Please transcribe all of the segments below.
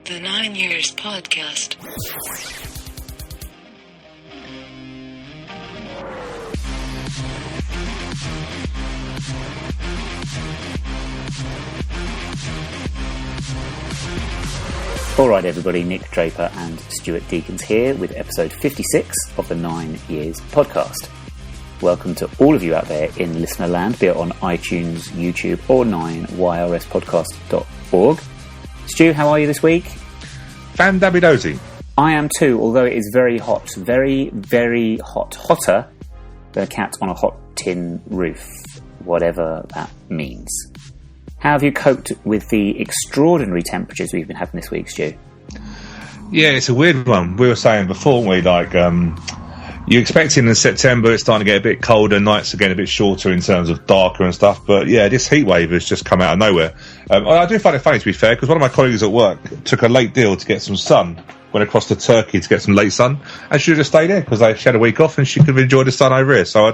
The 9 Years Podcast. All right, everybody, Nick Draper and Stuart Deakins here with episode 56 of the 9 Years Podcast. Welcome to all of you out there in listener land, be it on iTunes, YouTube or 9yrspodcast.org. Stu, how are you this week? Fan-dabby-dozy. I am too, although it is very hot. Very, very hot. Hotter than a cat on a hot tin roof, whatever that means. How have you coped with the extraordinary temperatures we've been having this week, Stu? Yeah, it's a weird one. We were saying before, you're expecting in September it's starting to get a bit colder, nights are getting a bit shorter in terms of darker and stuff, but yeah, this heat wave has just come out of nowhere. I do find it funny, to be fair, because one of my colleagues at work took a late deal to get some sun, went across to Turkey to get some late sun, and she should have stayed here because she had a week off and she could have enjoyed the sun over here. So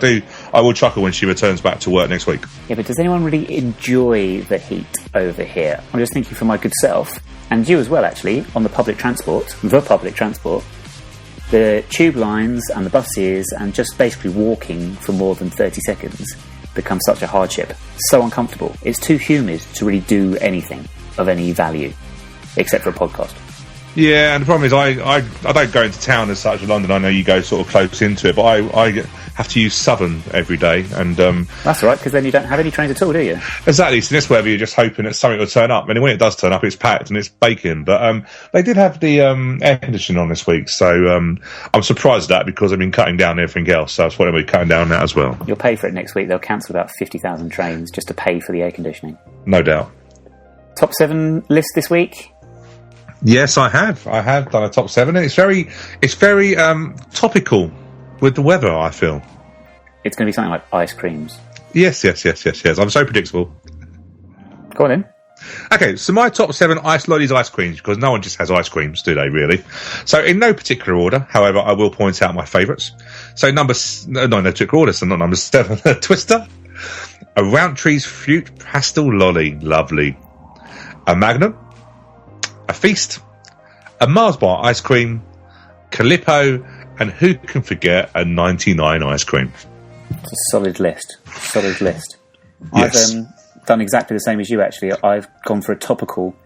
I will chuckle when she returns back to work next week. Yeah, but does anyone really enjoy the heat over here? I'm just thinking for my good self, and you as well actually, on the public transport, the tube lines and the buses and just basically walking for more than 30 seconds becomes such a hardship. So uncomfortable. It's too humid to really do anything of any value, except for a podcast. Yeah, and the problem is I don't go into town as such in London. I know you go sort of close into it, but I have to use Southern every day. And that's all right, because then you don't have any trains at all, do you? Exactly. So this weather, you're just hoping that something will turn up. And when it does turn up, it's packed and it's baking. But they did have the air conditioning on this week, so I'm surprised at that because I've been cutting down everything else. So I thought I'd be cutting down that as well. You'll pay for it next week. They'll cancel about 50,000 trains just to pay for the air conditioning. No doubt. Top 7 list this week? Yes, I have. I have done a top 7, and it's very topical with the weather, I feel. It's going to be something like ice creams. Yes. I'm so predictable. Go on then. Okay, so my top 7 Lollies ice creams, because no one just has ice creams, do they, really? So in no particular order, however, I will point out my favourites. So no particular order, so not number 7, a Twister. A Rowntree's Fruit Pastel Lolly, lovely. A Magnum. A Feast, a Mars Bar ice cream, Calippo, and who can forget a 99 ice cream? It's a solid list. Yes. I've done exactly the same as you, actually. I've gone for a topical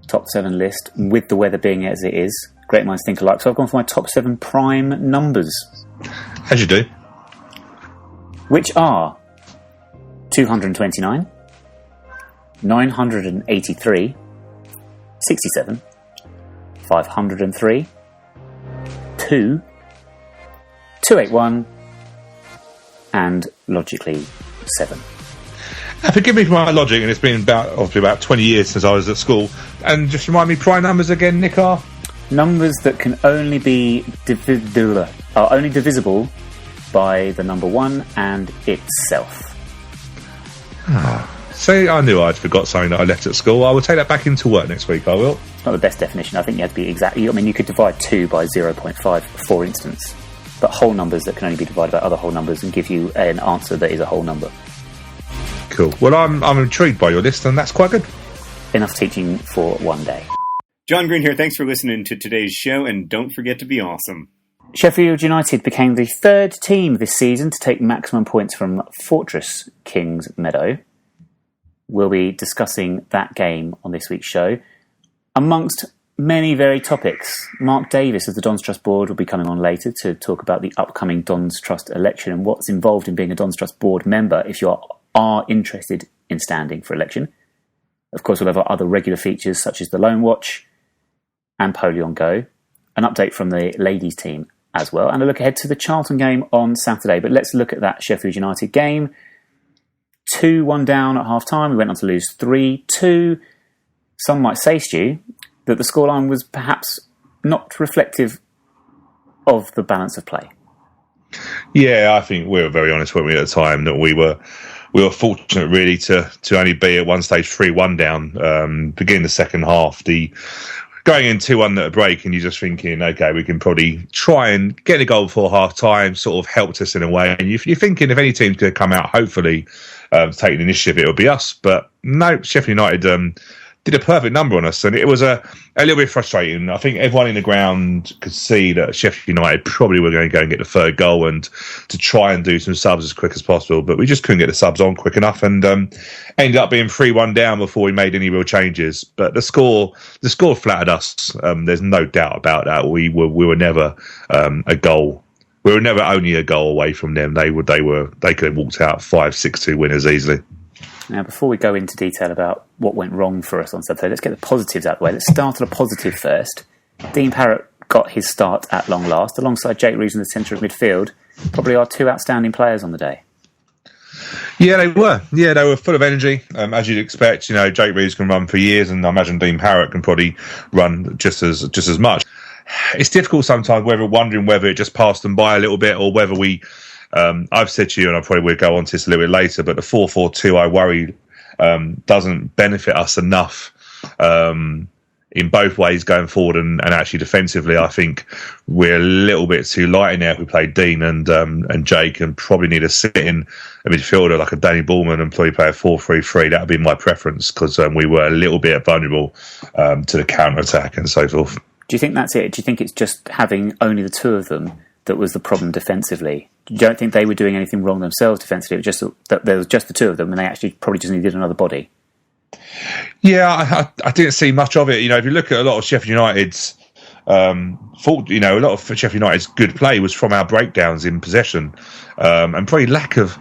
top 7 list, with the weather being as it is. Great minds think alike. So I've gone for my top 7 prime numbers. As you do. Which are 229, 983, 67, 503, 2, 281, and logically 7. Forgive me for my logic, and it's been about 20 years since I was at school. And just remind me, prime numbers again, Nick, are? Numbers that can only be divisible by the number 1 and itself. See, I knew I'd forgot something that I left at school. I will take that back into work next week, I will. It's not the best definition. I think you have to be exactly... I mean, you could divide 2 by 0.5, for instance, but whole numbers that can only be divided by other whole numbers and give you an answer that is a whole number. Cool. Well, I'm intrigued by your list, and that's quite good. Enough teaching for one day. John Green here. Thanks for listening to today's show, and don't forget to be awesome. Sheffield United became the 3rd team this season to take maximum points from Fortress Kings Meadow. We'll be discussing that game on this week's show. Amongst many varied topics, Mark Davis of the Dons Trust Board will be coming on later to talk about the upcoming Dons Trust election and what's involved in being a Dons Trust Board member if you are interested in standing for election. Of course, we'll have our other regular features such as the Loan Watch and Poleon Go, an update from the Ladies Team as well, and a look ahead to the Charlton game on Saturday. But let's look at that Sheffield United game. 2-1 down at half-time. We went on to lose 3-2. Some might say, Stu, that the scoreline was perhaps not reflective of the balance of play. Yeah, I think we were very honest, weren't we, at the time, that we were fortunate, really, to only be at one stage 3-1 down, beginning the second half. Going in 2-1 at a break, and you're just thinking, okay, we can probably try and get a goal before half-time, sort of helped us in a way. And you're thinking if any team's going to come out, hopefully, take the initiative, it'll be us. But no, Sheffield United did a perfect number on us, and it was a little bit frustrating. I think everyone in the ground could see that Sheffield United probably were going to go and get the third goal and to try and do some subs as quick as possible, but we just couldn't get the subs on quick enough, and ended up being 3-1 down before we made any real changes. But the score flattered us. There's no doubt about that. We were never a goal. We were never only a goal away from them. They could have walked out 5-6-2 winners easily. Now, before we go into detail about what went wrong for us on Saturday, let's get the positives out of the way. Let's start on a positive first. Dean Parrott got his start at long last, alongside Jake Reeves in the centre of midfield. Probably our two outstanding players on the day. Yeah, they were. Yeah, they were full of energy, as you'd expect. You know, Jake Reeves can run for years, and I imagine Dean Parrott can probably run just as much. It's difficult sometimes, wondering whether it just passed them by a little bit, or whether we. I've said to you, and I probably will go on to this a little bit later, but the 4-4-2, I worry, doesn't benefit us enough in both ways going forward, and actually defensively. I think we're a little bit too light in there if we play Dean and Jake, and probably need a sit-in a midfielder like a Danny Bullman and probably play a 4-3-3. That would be my preference, because we were a little bit vulnerable to the counter-attack and so forth. Do you think that's it? Do you think it's just having only the two of them that was the problem defensively? You don't think they were doing anything wrong themselves defensively? It was just that there was just the two of them, and they actually probably just needed another body. Yeah, I didn't see much of it. You know, if you look at a lot of Sheffield United's fault, you know, a lot of Sheffield United's good play was from our breakdowns in possession, and probably lack of.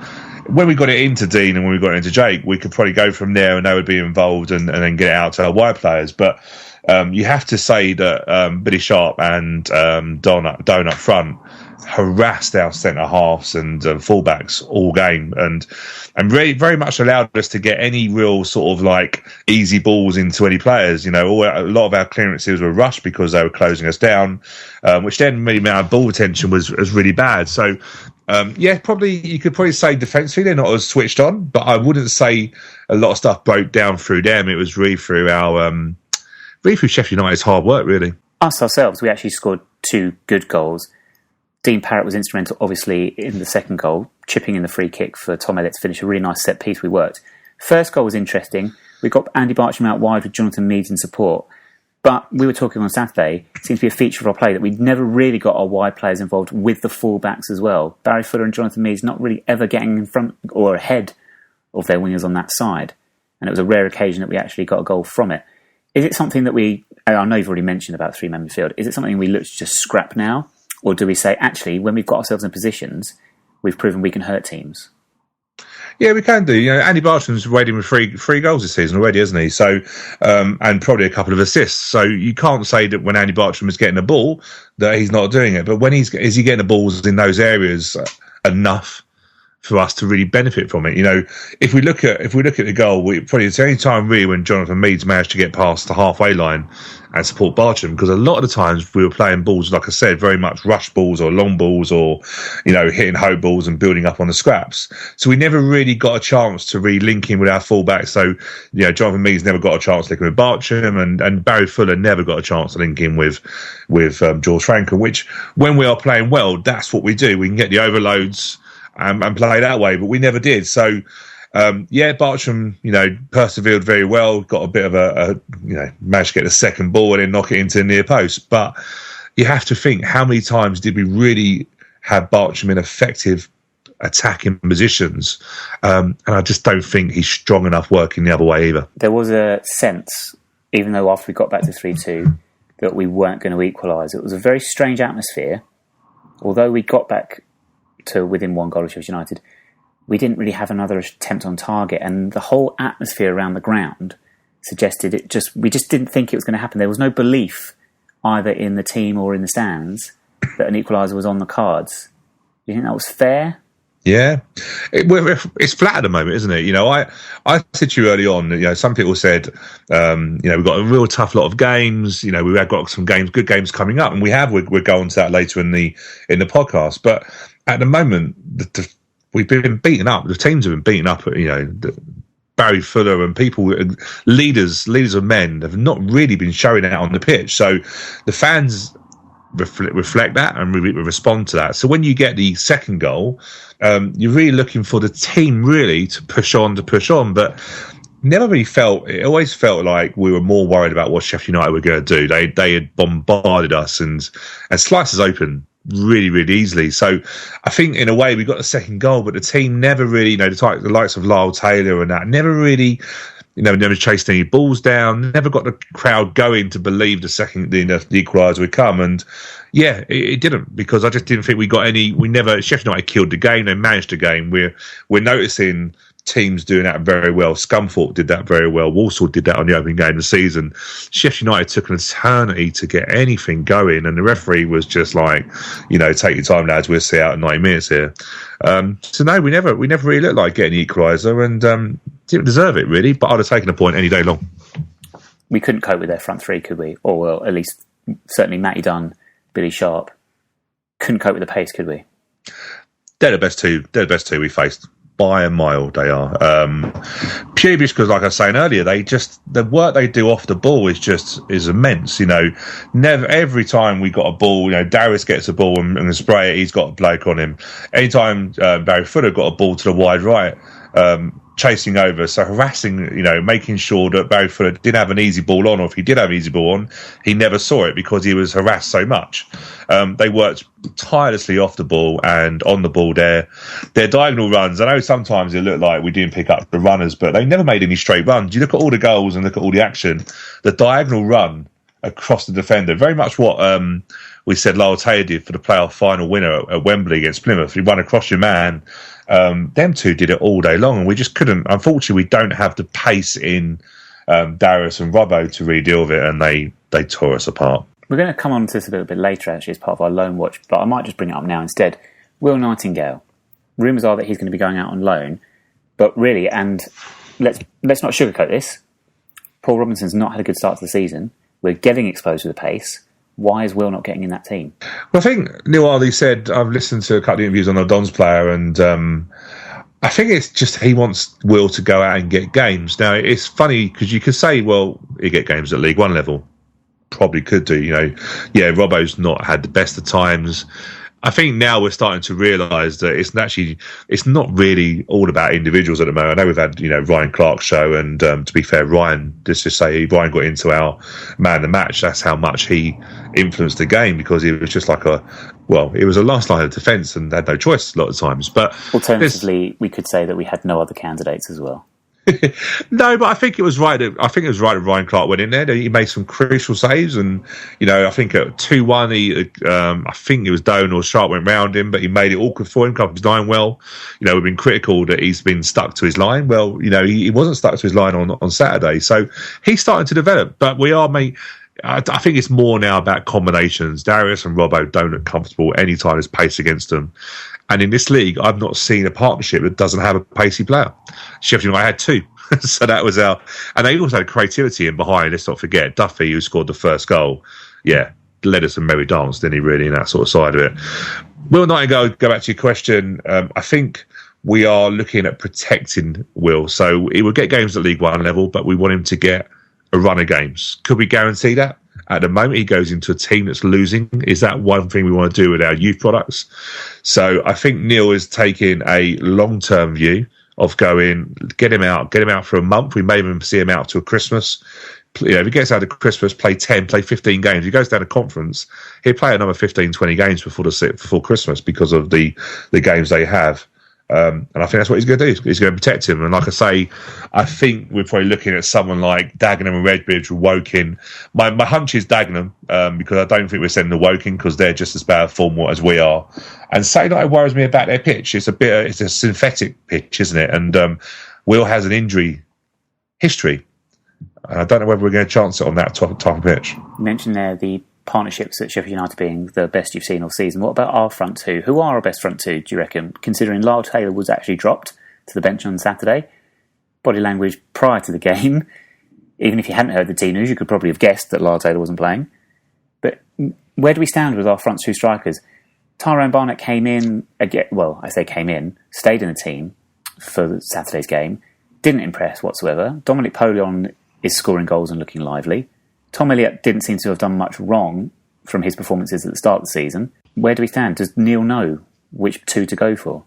When we got it into Dean and when we got it into Jake, we could probably go from there, and they would be involved and then get it out to our wide players. But you have to say that Billy Sharp and Don up front harassed our centre halves and fullbacks all game, and very, very much allowed us to get any real sort of like easy balls into any players. You know, a lot of our clearances were rushed because they were closing us down, which then really meant our ball retention was really bad. So yeah, probably you could probably say defensively they're not as switched on, but I wouldn't say a lot of stuff broke down through them. It was really through Sheffield United's hard work, really. Ourselves, we actually scored two good goals. Dean Parrott was instrumental, obviously, in the second goal, chipping in the free kick for Tom Elliott to finish a really nice set piece. We worked. First goal was interesting. We got Andy Bartram out wide with Jonathan Meads in support. But we were talking on Saturday, it seems to be a feature of our play that we'd never really got our wide players involved with the full-backs as well. Barry Fuller and Jonathan Meads not really ever getting in front or ahead of their wingers on that side. And it was a rare occasion that we actually got a goal from it. Is it something that I know you've already mentioned about three-man midfield, is it something we look to just scrap now? Or do we say, actually, when we've got ourselves in positions, we've proven we can hurt teams? Yeah, we can do. You know, Andy Bartram's waiting with three goals this season already, hasn't he? So, and probably a couple of assists. So you can't say that when Andy Bartram is getting the ball that he's not doing it. But when is he getting the balls in those areas enough for us to really benefit from it? You know, if we look at the goal, it's the only time really when Jonathan Meads managed to get past the halfway line and support Bartram, because a lot of the times we were playing balls, like I said, very much rush balls or long balls, or, you know, hitting hope balls and building up on the scraps. So we never really got a chance to really link in with our fullback. So, you know, Jonathan Meads never got a chance to link in with Bartram, and Barry Fuller never got a chance to link in with George Frankel, which when we are playing well, that's what we do. We can get the overloads and play that way, but we never did. So, yeah, Bartram, you know, persevered very well, got a bit of managed to get the second ball and then knock it into the near post. But you have to think, how many times did we really have Bartram in effective attacking positions? And I just don't think he's strong enough working the other way either. There was a sense, even though after we got back to 3-2, that we weren't going to equalise. It was a very strange atmosphere. Although we got back to within one goal of Sheffield United, we didn't really have another attempt on target, and the whole atmosphere around the ground suggested we just didn't think it was going to happen. There was no belief either in the team or in the stands that an equaliser was on the cards. Do you think that was fair? Yeah, it's flat at the moment, isn't it? You know, I said to you early on, you know, some people said, you know, we've got a real tough lot of games. You know, we've got some good games coming up, and we're going to that later in the podcast. But at the moment, we've been beaten up. The teams have been beaten up. You know, Barry Fuller and people, leaders of men, have not really been showing out on the pitch. So the fans reflect that and respond to that. So when you get the second goal, you're really looking for the team really to push on. But never really felt. It always felt like we were more worried about what Sheffield United were going to do. They had bombarded us and sliced us open really, really easily. So I think in a way we got the second goal, but the team never really, the likes of Lyle Taylor and that, never really, never chased any balls down, never got the crowd going to believe the equaliser would come. And yeah, it didn't, because I just didn't think we got any. Sheffield United killed the game. They managed the game. We're noticing teams doing that very well. Scunthorpe did that very well. Walsall did that on the opening game of the season. Sheffield United took an eternity to get anything going, and the referee was just like, take your time, lads. We'll see out in 90 minutes here. So no, we never really looked like getting the equaliser, and didn't deserve it really. But I'd have taken a point any day long. We couldn't cope with their front three, could we? Or well, at least certainly Matty Dunn, Billy Sharp couldn't cope with the pace, could we? They're the best two. They're the best two we faced. By a mile, they are. Purely because, like I was saying earlier, the work they do off the ball is immense. Never every time we got a ball, Darius gets a ball and spray it, he's got a bloke on him. Anytime Barry Fuller got a ball to the wide right, chasing over, so harassing, making sure that Barry Fuller didn't have an easy ball on, or if he did have an easy ball on, he never saw it because he was harassed so much. They worked tirelessly off the ball and on the ball. Their diagonal runs, I know sometimes it looked like we didn't pick up the runners, but they never made any straight runs. You look at all the goals and look at all the action, the diagonal run across the defender, very much what we said Lyle Taylor did for the playoff final winner at Wembley against Plymouth. You run across your man. Them two did it all day long, and we just couldn't. Unfortunately, we don't have the pace in Darius and Robbo to really deal with it, and they tore us apart. We're going to come on to this a little bit later, actually, as part of our loan watch, but I might just bring it up now instead. Will Nightingale. Rumours are that he's going to be going out on loan, but really, and let's not sugarcoat this, Paul Robinson's not had a good start to the season. We're getting exposed to the pace. Why is Will not getting in that team? Well, I think Neil Ardley said, I've listened to a couple of interviews on the Dons player, and I think it's just he wants Will to go out and get games. Now, it's funny because you could say, well, he get games at League One level. Probably could do, Yeah, Robbo's not had the best of times. I think now we're starting to realise that it's not really all about individuals at the moment. I know we've had, Ryan Clark's show, and to be fair, Ryan got into our man of the match. That's how much he influenced the game, because he was just like it was a last line of defence and had no choice a lot of times. But alternatively, we could say that we had no other candidates as well. No, but I think it was right. I think it was right that Ryan Clark went in there. He made some crucial saves, and I think at 2-1, I think it was Doan or Sharp went round him, but he made it awkward for him. Covered his line well. We've been critical that he's been stuck to his line. Well, he wasn't stuck to his line on Saturday, so he's starting to develop. But we are, mate. I think it's more now about combinations. Darius and Robbo don't look comfortable any time there's pace against them. And in this league, I've not seen a partnership that doesn't have a pacey player. Sheffield United had two. So that was our... And they also had creativity in behind. Let's not forget, Duffy, who scored the first goal, led us a merry dance, didn't he, really, in that sort of side of it. Will Nightingale, go back to your question, I think we are looking at protecting Will. So he will get games at League One level, but we want him to get a run of games. Could we guarantee that? At the moment, he goes into a team that's losing. Is that one thing we want to do with our youth products? So I think Neil is taking a long-term view of going, get him out for a month. We may even see him out till Christmas. If he gets out of Christmas, play 10, play 15 games. If he goes down to conference, he'll play another 15, 20 games before Christmas because of the games they have. And I think that's what he's going to do. He's going to protect him. And like I say, I think we're probably looking at someone like Dagenham and Redbridge or Woking. My hunch is Dagenham, because I don't think we're sending the Woking because they're just as bad form as we are. And Saturday night worries me about their pitch. It's a synthetic pitch, isn't it? And Will has an injury history. I don't know whether we're going to chance it on that type of pitch. You mentioned there the partnerships at Sheffield United being the best you've seen all season. What about our front two? Who are our best front two, do you reckon? Considering Lyle Taylor was actually dropped to the bench on Saturday. Body language prior to the game. Even if you hadn't heard the team news, you could probably have guessed that Lyle Taylor wasn't playing. But where do we stand with our front two strikers? Tyrone Barnett came in, stayed in the team for Saturday's game. Didn't impress whatsoever. Dominic Poleon is scoring goals and looking lively. Tom Elliott didn't seem to have done much wrong from his performances at the start of the season. Where do we stand? Does Neil know which two to go for?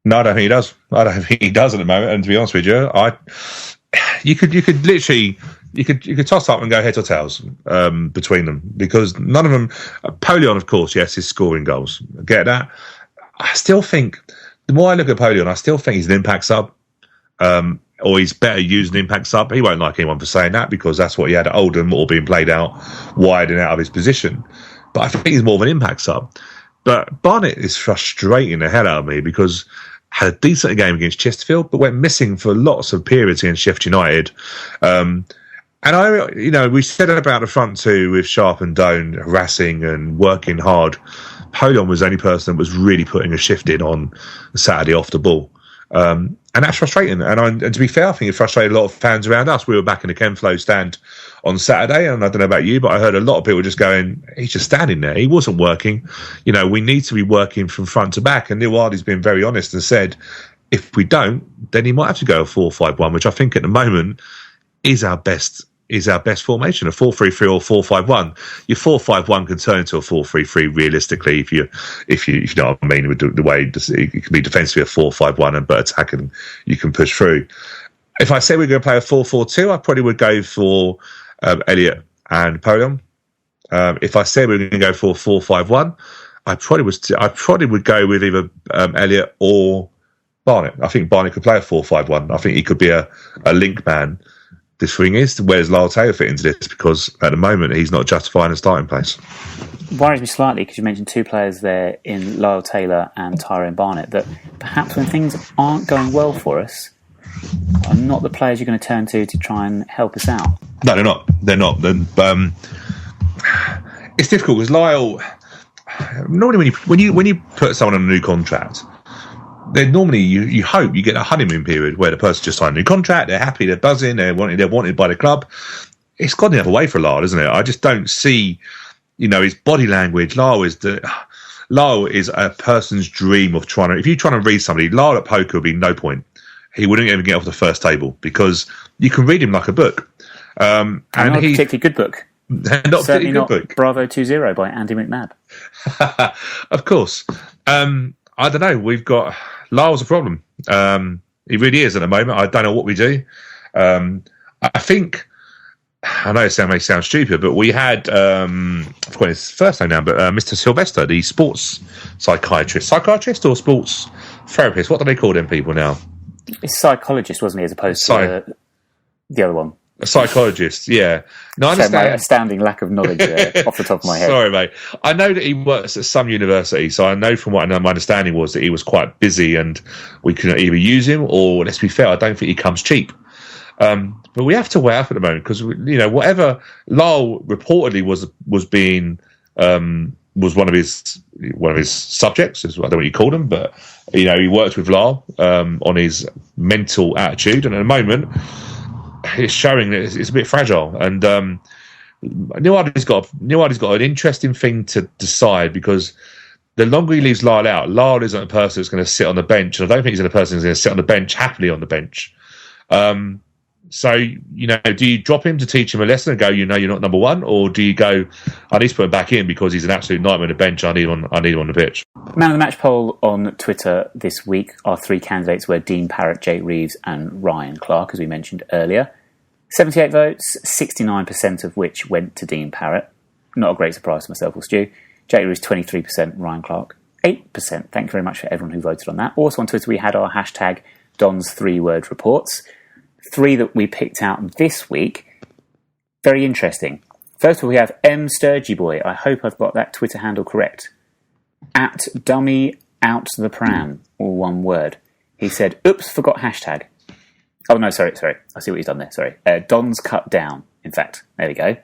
No, I don't think he does. I don't think he does at the moment. And to be honest with you, you could literally you could toss up and go heads or tails between them, because none of them. Poleon, of course, yes, is scoring goals. Get that? I still think the more I look at Poleon, I still think he's an impact sub. Or he's better used an impact sub. He won't like anyone for saying that, because that's what he had at Oldham, all being played out wide and out of his position. But I think he's more of an impact sub. But Barnett is frustrating the hell out of me, because had a decent game against Chesterfield, but went missing for lots of periods against Sheffield United. And we said about the front two with Sharp and Doan harassing and working hard. Poleon was the only person that was really putting a shift in on Saturday off the ball. And that's frustrating. And to be fair, I think it frustrated a lot of fans around us. We were back in the Chemflow stand on Saturday, and I don't know about you, but I heard a lot of people just going, he's just standing there. He wasn't working. We need to be working from front to back. And Neil Hardy's been very honest and said, if we don't, then he might have to go a 4-5-1, which I think at the moment is our best formation, a 4-3-3 or 4-5-1. Your 4-5-1 can turn into a 4-3-3 realistically if you know what I mean, with the way it can be defensively a 4-5-1, but attacking you can push through. If I say we're going to play a 4-4-2, I probably would go for Elliott and Poleon. If I said we were going to go for 4-5-1, I probably would go with either Elliott or Barnett. I think Barnett could play a 4-5-1. I think he could be a link man. The thing is, where does Lyle Taylor fit into this? Because at the moment, he's not justifying a starting place. Worries me slightly, because you mentioned two players there in Lyle Taylor and Tyrone Barnett, that perhaps when things aren't going well for us, are not the players you're going to turn to try and help us out. No, they're not. They're not. It's difficult because Lyle. Normally, when you put someone on a new contract, then normally you hope you get a honeymoon period where the person just signed a new contract, they're happy, they're buzzing, they're wanted by the club. It's gone the other way for Lyle, isn't it? I just don't see, his body language. Lyle is a person's dream of trying to. If you're trying to read somebody, Lyle at poker would be no point. He wouldn't even get off the first table, because you can read him like a book. And not a particularly good book. Not Certainly not book. Bravo 2-0 by Andy McNabb. Of course. I don't know. We've got Lyle's a problem. He really is at the moment. I don't know what we do. I think, I know it may sound stupid, but we had, I've forgotten his first name now, but Mr. Sylvester, the sports psychiatrist or sports therapist. What do they call them people now? He's psychologist, wasn't he, as opposed to the other one? A psychologist, yeah. No, I understand. My astounding lack of knowledge off the top of my head. Sorry, mate. I know that he works at some university, so I know from what I know, my understanding was that he was quite busy and we couldn't either use him, or, let's be fair, I don't think he comes cheap. But we have to weigh up at the moment, because, whatever Lyle reportedly was one of his subjects, I don't know what you call them, but, he worked with Lyle on his mental attitude, and at the moment, it's showing that it's a bit fragile. And Neil Hardy's got an interesting thing to decide, because the longer he leaves Lyle out, Lyle isn't a person that's going to sit on the bench, and I don't think he's a person who's going to sit on the bench happily on the bench. So, do you drop him to teach him a lesson and go, you're not number one, or do you go, I need to put him back in because he's an absolute nightmare on the bench, I need him on the pitch? Man of the Match poll on Twitter this week, our three candidates were Dean Parrott, Jake Reeves and Ryan Clark, as we mentioned earlier. 78 votes, 69% of which went to Dean Parrott. Not a great surprise to myself or Stu. Jake Reeves, 23%, Ryan Clark, 8%. Thank you very much for everyone who voted on that. Also on Twitter, we had our hashtag Don's 3-word reports. 3 that we picked out this week. Very interesting. First of all, we have M. Sturgy Boy. I hope I've got that Twitter handle correct. At dummy out the pram, all one word. He said, oops, forgot hashtag. Oh, no, sorry. I see what he's done there, sorry. Don's cut down, in fact. There we go.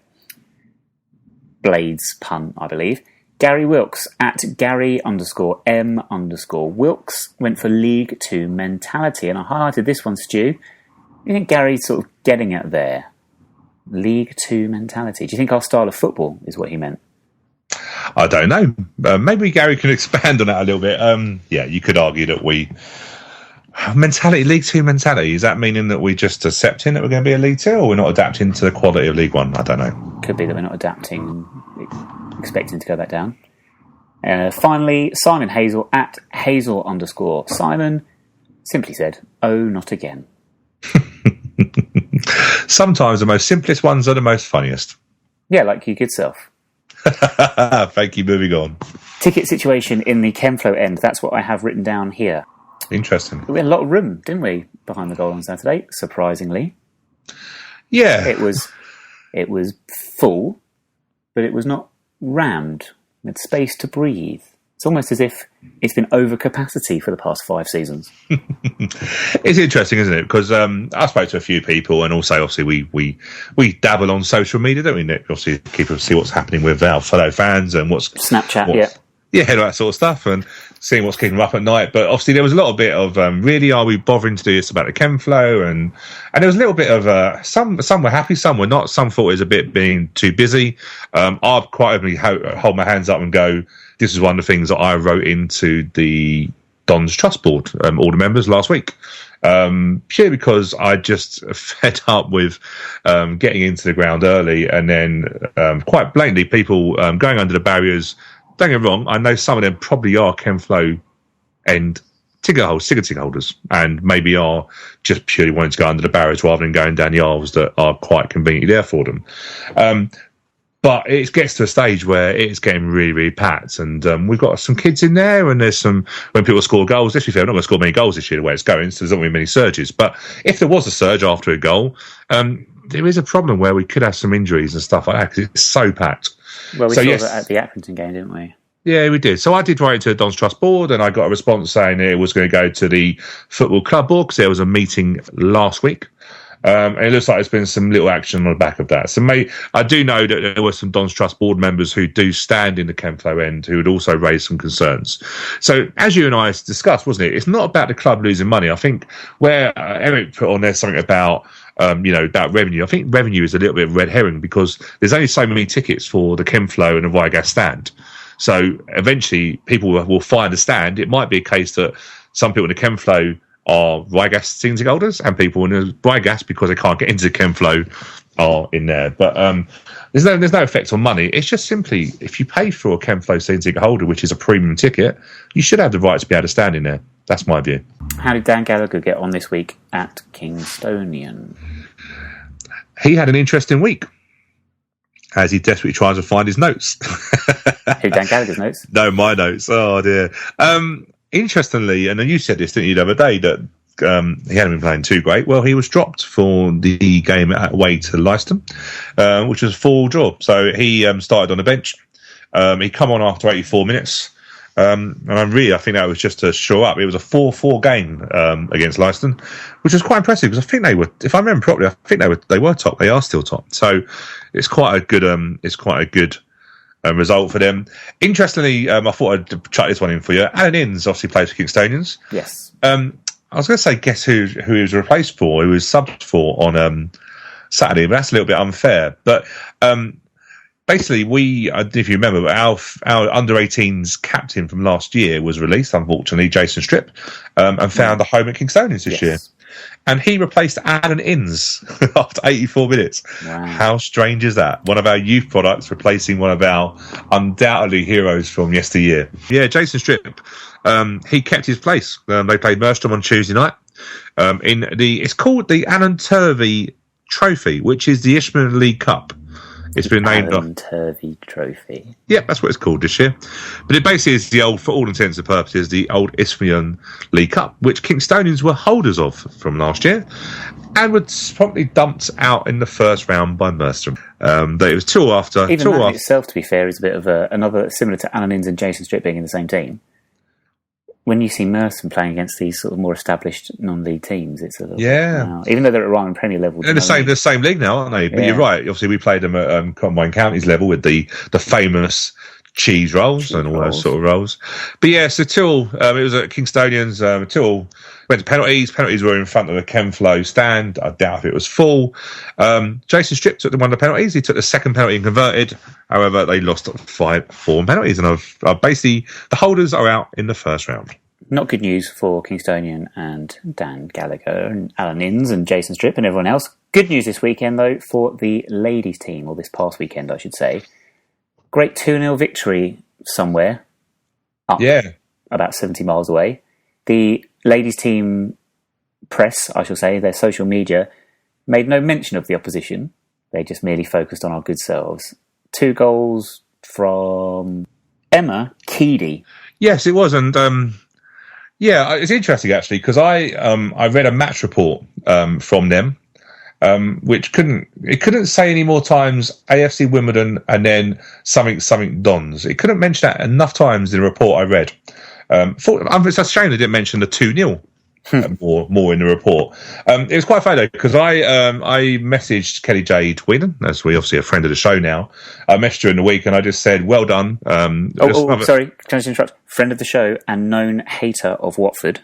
Blades pun, I believe. Gary Wilkes, at Gary_M_Wilkes, went for League 2 mentality. And I highlighted this one, Stu. You think Gary's sort of getting at there? League 2 mentality. Do you think our style of football is what he meant? I don't know. Maybe Gary can expand on that a little bit. Yeah, you could argue that League 2 mentality, is that meaning that we're just accepting that we're going to be a League 2, or we're not adapting to the quality of League 1? I don't know. Could be that we're not adapting and expecting to go back down. Finally, Simon Hazel, at Hazel_Simon, Simply said, oh, not again. Sometimes the most simplest ones are the most funniest. Yeah, like your good self. Thank you, moving on. Ticket situation in the Chemflow end, that's what I have written down here. Interesting. We had a lot of room, didn't we, behind the goal on Saturday, surprisingly. Yeah. It was full, but it was not rammed. We had space to breathe. It's almost as if it's been over capacity for the past 5 seasons. It's interesting, isn't it? Because I spoke to a few people, and also obviously we dabble on social media, don't we, Nick? Obviously, keep up to see what's happening with our fellow fans and what's Snapchat, yeah, that sort of stuff, and seeing what's keeping them up at night. But obviously, there was a little bit of really, are we bothering to do this about the Chemflow? And there was a little bit of some were happy, some were not. Some thought it was a bit being too busy. I'd quite openly hold my hands up and go, this is one of the things that I wrote into the Don's Trust Board, all the members last week. Purely because I just fed up with getting into the ground early, and then quite blatantly people going under the barriers. Don't get me wrong, I know some of them probably are Chemflow and ticket holders, and maybe are just purely wanting to go under the barriers rather than going down the aisles that are quite conveniently there for them. But it gets to a stage where it's getting really, really packed, and we've got some kids in there, and there's when people score goals, let's be fair, we're not going to score many goals this year the way it's going, so there's not going to be many surges. But if there was a surge after a goal, there is a problem where we could have some injuries and stuff like that, because it's so packed. Well, we saw that at the Accrington game, didn't we? Yeah, we did. So I did write it to the Don's Trust Board, and I got a response saying it was going to go to the Football Club Board, because there was a meeting last week. And it looks like there's been some little action on the back of that. So I do know that there were some Don's Trust Board members who do stand in the Chemflow end who would also raise some concerns. So as you and I discussed, wasn't it? It's not about the club losing money. I think where Eric put on there something about about revenue. I think revenue is a little bit of red herring, because there's only so many tickets for the Chemflow and the RyGas stand. So eventually people will find a stand. It might be a case that some people in the Chemflow are RyGas season ticket holders, and people in the RyGas, because they can't get into the Chemflow, are in there. But there's no effect on money. It's just simply, if you pay for a Chemflow season ticket holder, which is a premium ticket, you should have the right to be able to stand in there. That's my view. How did Dan Gallagher get on this week at Kingstonian? He had an interesting week, as he desperately tries to find his notes. Who, Dan Gallagher's notes? No, my notes. Oh, dear. Interestingly, and then you said this, didn't you, the other day, that he hadn't been playing too great. Well, he was dropped for the game away to Leicester, which was a full draw. So he started on the bench. He come on after 84 minutes. And I think that was just to shore up. It was a 4-4 game against Leicester, which was quite impressive, because I think they were, if I remember properly, I think they were top. They are still top. So it's quite a good result for them. Interestingly, I thought I'd chuck this one in for you. Alan Innes obviously plays for Kingstonians. Yes. I was going to say, guess who he was replaced for? He was subbed for on Saturday, but that's a little bit unfair. But basically, if you remember, our under-18s captain from last year was released, unfortunately, Jason Stripp, and found a home at Kingstonians this year. And he replaced Alan Innes after 84 minutes. Wow. How strange is that? One of our youth products replacing one of our undoubtedly heroes from yesteryear. Yeah, Jason Stripp, he kept his place. They played Merstham on Tuesday night. It's called the Alan Turvey Trophy, which is the Ishmael League Cup. It's been named Alan Turvey Trophy. Yep, that's what it's called this year. But it basically is the old, for all intents and purposes, the old Isthmian League Cup, which Kingstonians were holders of from last year, and were promptly dumped out in the first round by Merstham. It was 2 after. Even that in itself, to be fair, is a bit of another, similar to Alan Innes and Jason Stripp being in the same team. When you see Merstham playing against these sort of more established non-league teams, it's a little bit, even though they're at Ryman Premier level. They're the same league now, aren't they? But you're right. Obviously, we played them at Combined Counties level with the famous cheese rolls and all those sort of rolls. But yeah, so Till, it was at Kingstonians. Till went to penalties. Penalties were in front of the Chemflow stand. I doubt if it was full. Jason Stripp took one of the penalties. He took the second penalty and converted. However, they lost 5-4 penalties, and basically the holders are out in the first round. Not good news for Kingstonian and Dan Gallagher and Alan Innes and Jason Stripp and everyone else. Good news this weekend, though, for the ladies' team, or this past weekend, I should say. Great 2-0 victory somewhere up about 70 miles away The ladies' team press, I shall say, their social media, made no mention of the opposition. They just merely focused on our good selves. 2 goals from Emma Keedy. Yes, it was, and it's interesting actually because I read a match report from them, which couldn't say any more times AFC Wimbledon and then something Dons. It couldn't mention that enough times in the report I read. It's a shame they didn't mention the 2-0 more in the report. It was quite funny though because I messaged Kelly Jade Whelan, as we obviously a friend of the show now. I messaged her in the week and I just said, "Well done." Sorry, can I just interrupt? Friend of the show and known hater of Watford.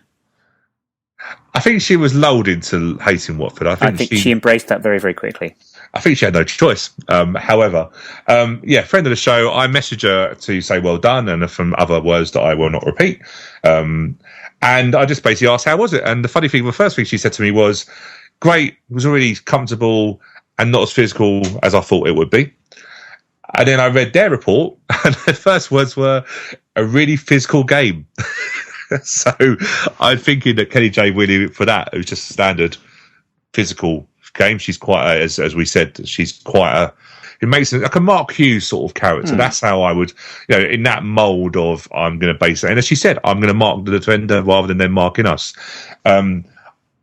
I think she was lulled into hating Watford. I think she embraced that very, very quickly. I think she had no choice. However, friend of the show, I messaged her to say well done and from other words that I will not repeat. And I just basically asked, how was it? And the funny thing, the first thing she said to me was, great, it was really comfortable and not as physical as I thought it would be. And then I read their report and the first words were, a really physical game. So I'm thinking that Kelly J. Willie, for that, it was just a standard physical game. She's quite, as we said, she's quite it makes it like a Mark Hughes sort of character. That's how I would, in that mould of I'm going to base it. And as she said, I'm going to mark the defender rather than them marking us.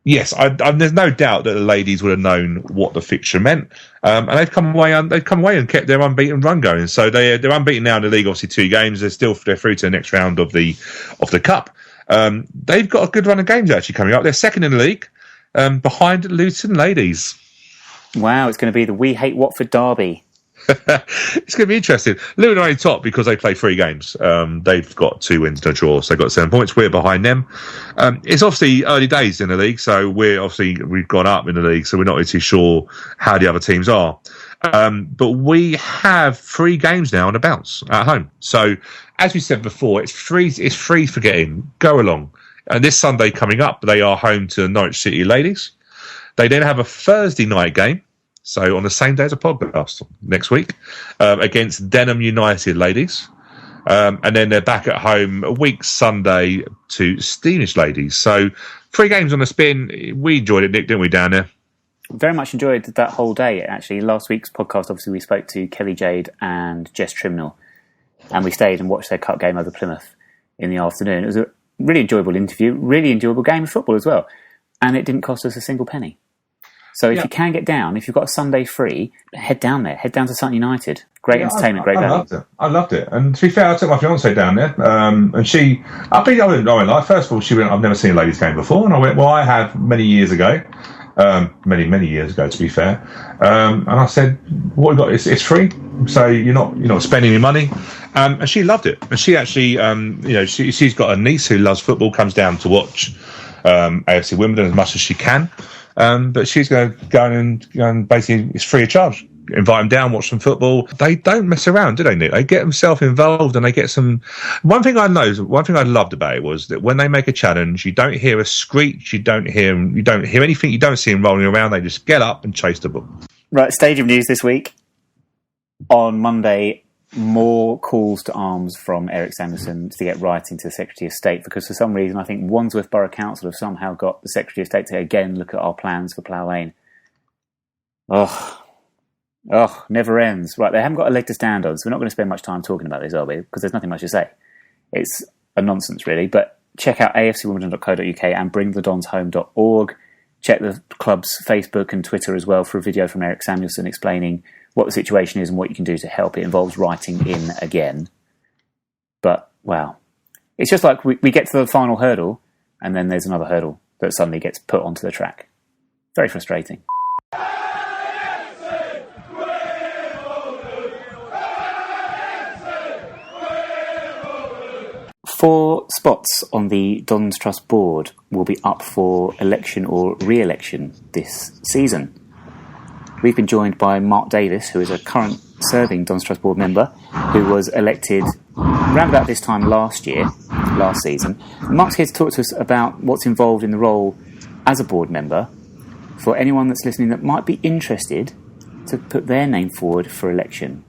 Yes, there's no doubt that the ladies would have known what the fixture meant, and they've come away and kept their unbeaten run going. So they're unbeaten now in the league. Obviously, 2 games. They're through to the next round of the cup. They've got a good run of games actually coming up. They're second in the league, behind Luton Ladies. Wow, it's going to be the We Hate Watford derby. It's going to be interesting. Luton are only top because they play 3 games. They've got 2 wins and a draw, so they've got 7 points. We're behind them. It's obviously early days in the league, so we've gone up in the league, so we're not really too sure how the other teams are. But we have 3 games now on the bounce at home. So as we said before, it's free for getting. Go along. And this Sunday coming up, they are home to Norwich City Ladies. They then have a Thursday night game. So on the same day as a podcast next week, against Denham United Ladies. And then they're back at home a week Sunday to Stevenage Ladies. So 3 games on the spin. We enjoyed it, Nick, didn't we, down there? Very much enjoyed that whole day, actually. Last week's podcast, obviously, we spoke to Kelly Jade and Jess Trimnell. And we stayed and watched their cup game over Plymouth in the afternoon. It was a really enjoyable interview, really enjoyable game of football as well. And it didn't cost us a single penny. So if you can get down, if you've got a Sunday free, head down there. Head down to Sutton United. Great entertainment, great value. I loved it. And to be fair, I took my fiancée down there. And I went like, first of all, she went, I've never seen a ladies' game before. And I went, well, I have many years ago. Many years ago, to be fair. And I said, what we got? It's free. So you're not spending any money. And she loved it. And she actually, she's got a niece who loves football, comes down to watch AFC Wimbledon as much as she can. But she's going to go and basically it's free of charge. Invite them down, watch some football. They don't mess around, do they, Nick? They get themselves involved and they get some. One thing I loved about it was that when they make a challenge, you don't hear a screech, you don't hear anything, you don't see them rolling around. They just get up and chase the ball. Right, stadium news this week. On Monday, more calls to arms from Eric Samuelson to get writing to the Secretary of State because for some reason I think Wandsworth Borough Council have somehow got the Secretary of State to again look at our plans for Plough Lane. Never ends. Right, they haven't got a leg to stand on, so we're not going to spend much time talking about this, are we? Because there's nothing much to say. It's a nonsense, really. But check out afcwimbledon.co.uk and bringthedonshome.org. Check the club's Facebook and Twitter as well for a video from Eric Samuelson explaining what the situation is and what you can do to help. It involves writing in again. But, wow. It's just like we get to the final hurdle and then there's another hurdle that suddenly gets put onto the track. Very frustrating. Four spots on the Dons Trust board will be up for election or re-election this season. We've been joined by Mark Davis, who is a current serving Dons Trust board member, who was elected around about this time last season. Mark's here to talk to us about what's involved in the role as a board member for anyone that's listening that might be interested to put their name forward for election.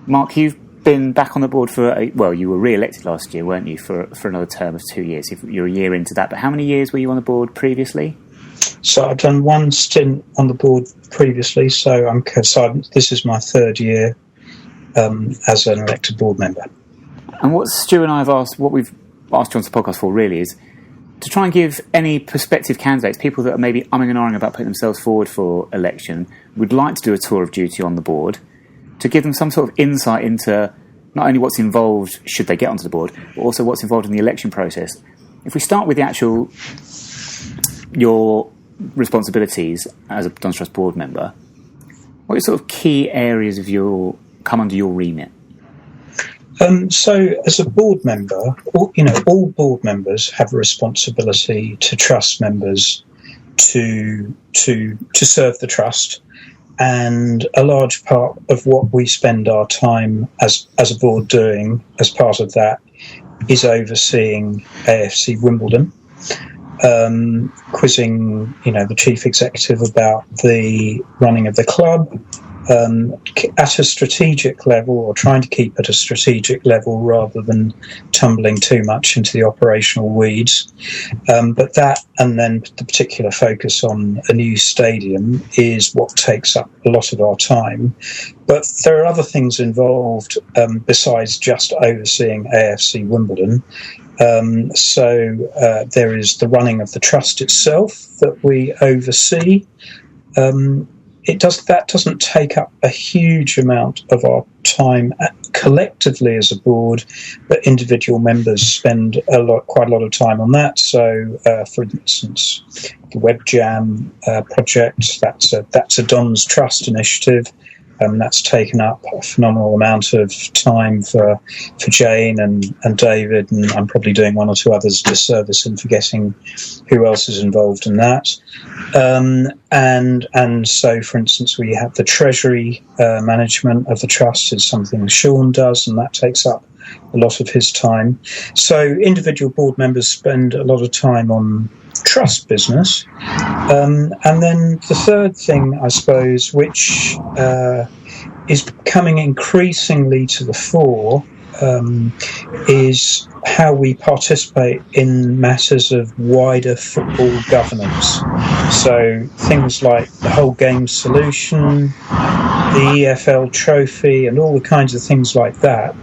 Mark, you've been back on the board you were re-elected last year, weren't you, for another term of 2 years? You're a year into that, but how many years were you on the board previously? So I've done one stint on the board previously, so this is my third year as an elected board member. And what Stu and I have asked, what we've asked you onto the podcast for really is to try and give any prospective candidates, people that are maybe umming and ahhing about putting themselves forward for election, would like to do a tour of duty on the board, to give them some sort of insight into not only what's involved should they get onto the board, but also what's involved in the election process. If we start with your responsibilities as a Don's Trust board member, what are sort of key areas come under your remit? So, as a board member, all board members have a responsibility to trust members to serve the trust, and a large part of what we spend our time as a board doing as part of that is overseeing AFC Wimbledon, quizzing the chief executive about the running of the club. At a strategic level, or trying to keep at a strategic level rather than tumbling too much into the operational weeds. But that, and then the particular focus on a new stadium, is what takes up a lot of our time. But there are other things involved besides just overseeing AFC Wimbledon. So there is the running of the trust itself that we oversee. That doesn't take up a huge amount of our time collectively as a board, but individual members spend quite a lot of time on that. So, for instance, the Web Jam project, that's a Don's Trust initiative. That's taken up a phenomenal amount of time for Jane and David, and I'm probably doing one or two others a disservice in forgetting who else is involved in that. And so, for instance, we have the treasury management of the trust is something Sean does, and that takes up a lot of his time. So individual board members spend a lot of time on trust business. And then the third thing, I suppose, which is coming increasingly to the fore, is how we participate in matters of wider football governance. So things like the whole game solution, the EFL trophy, and all the kinds of things like that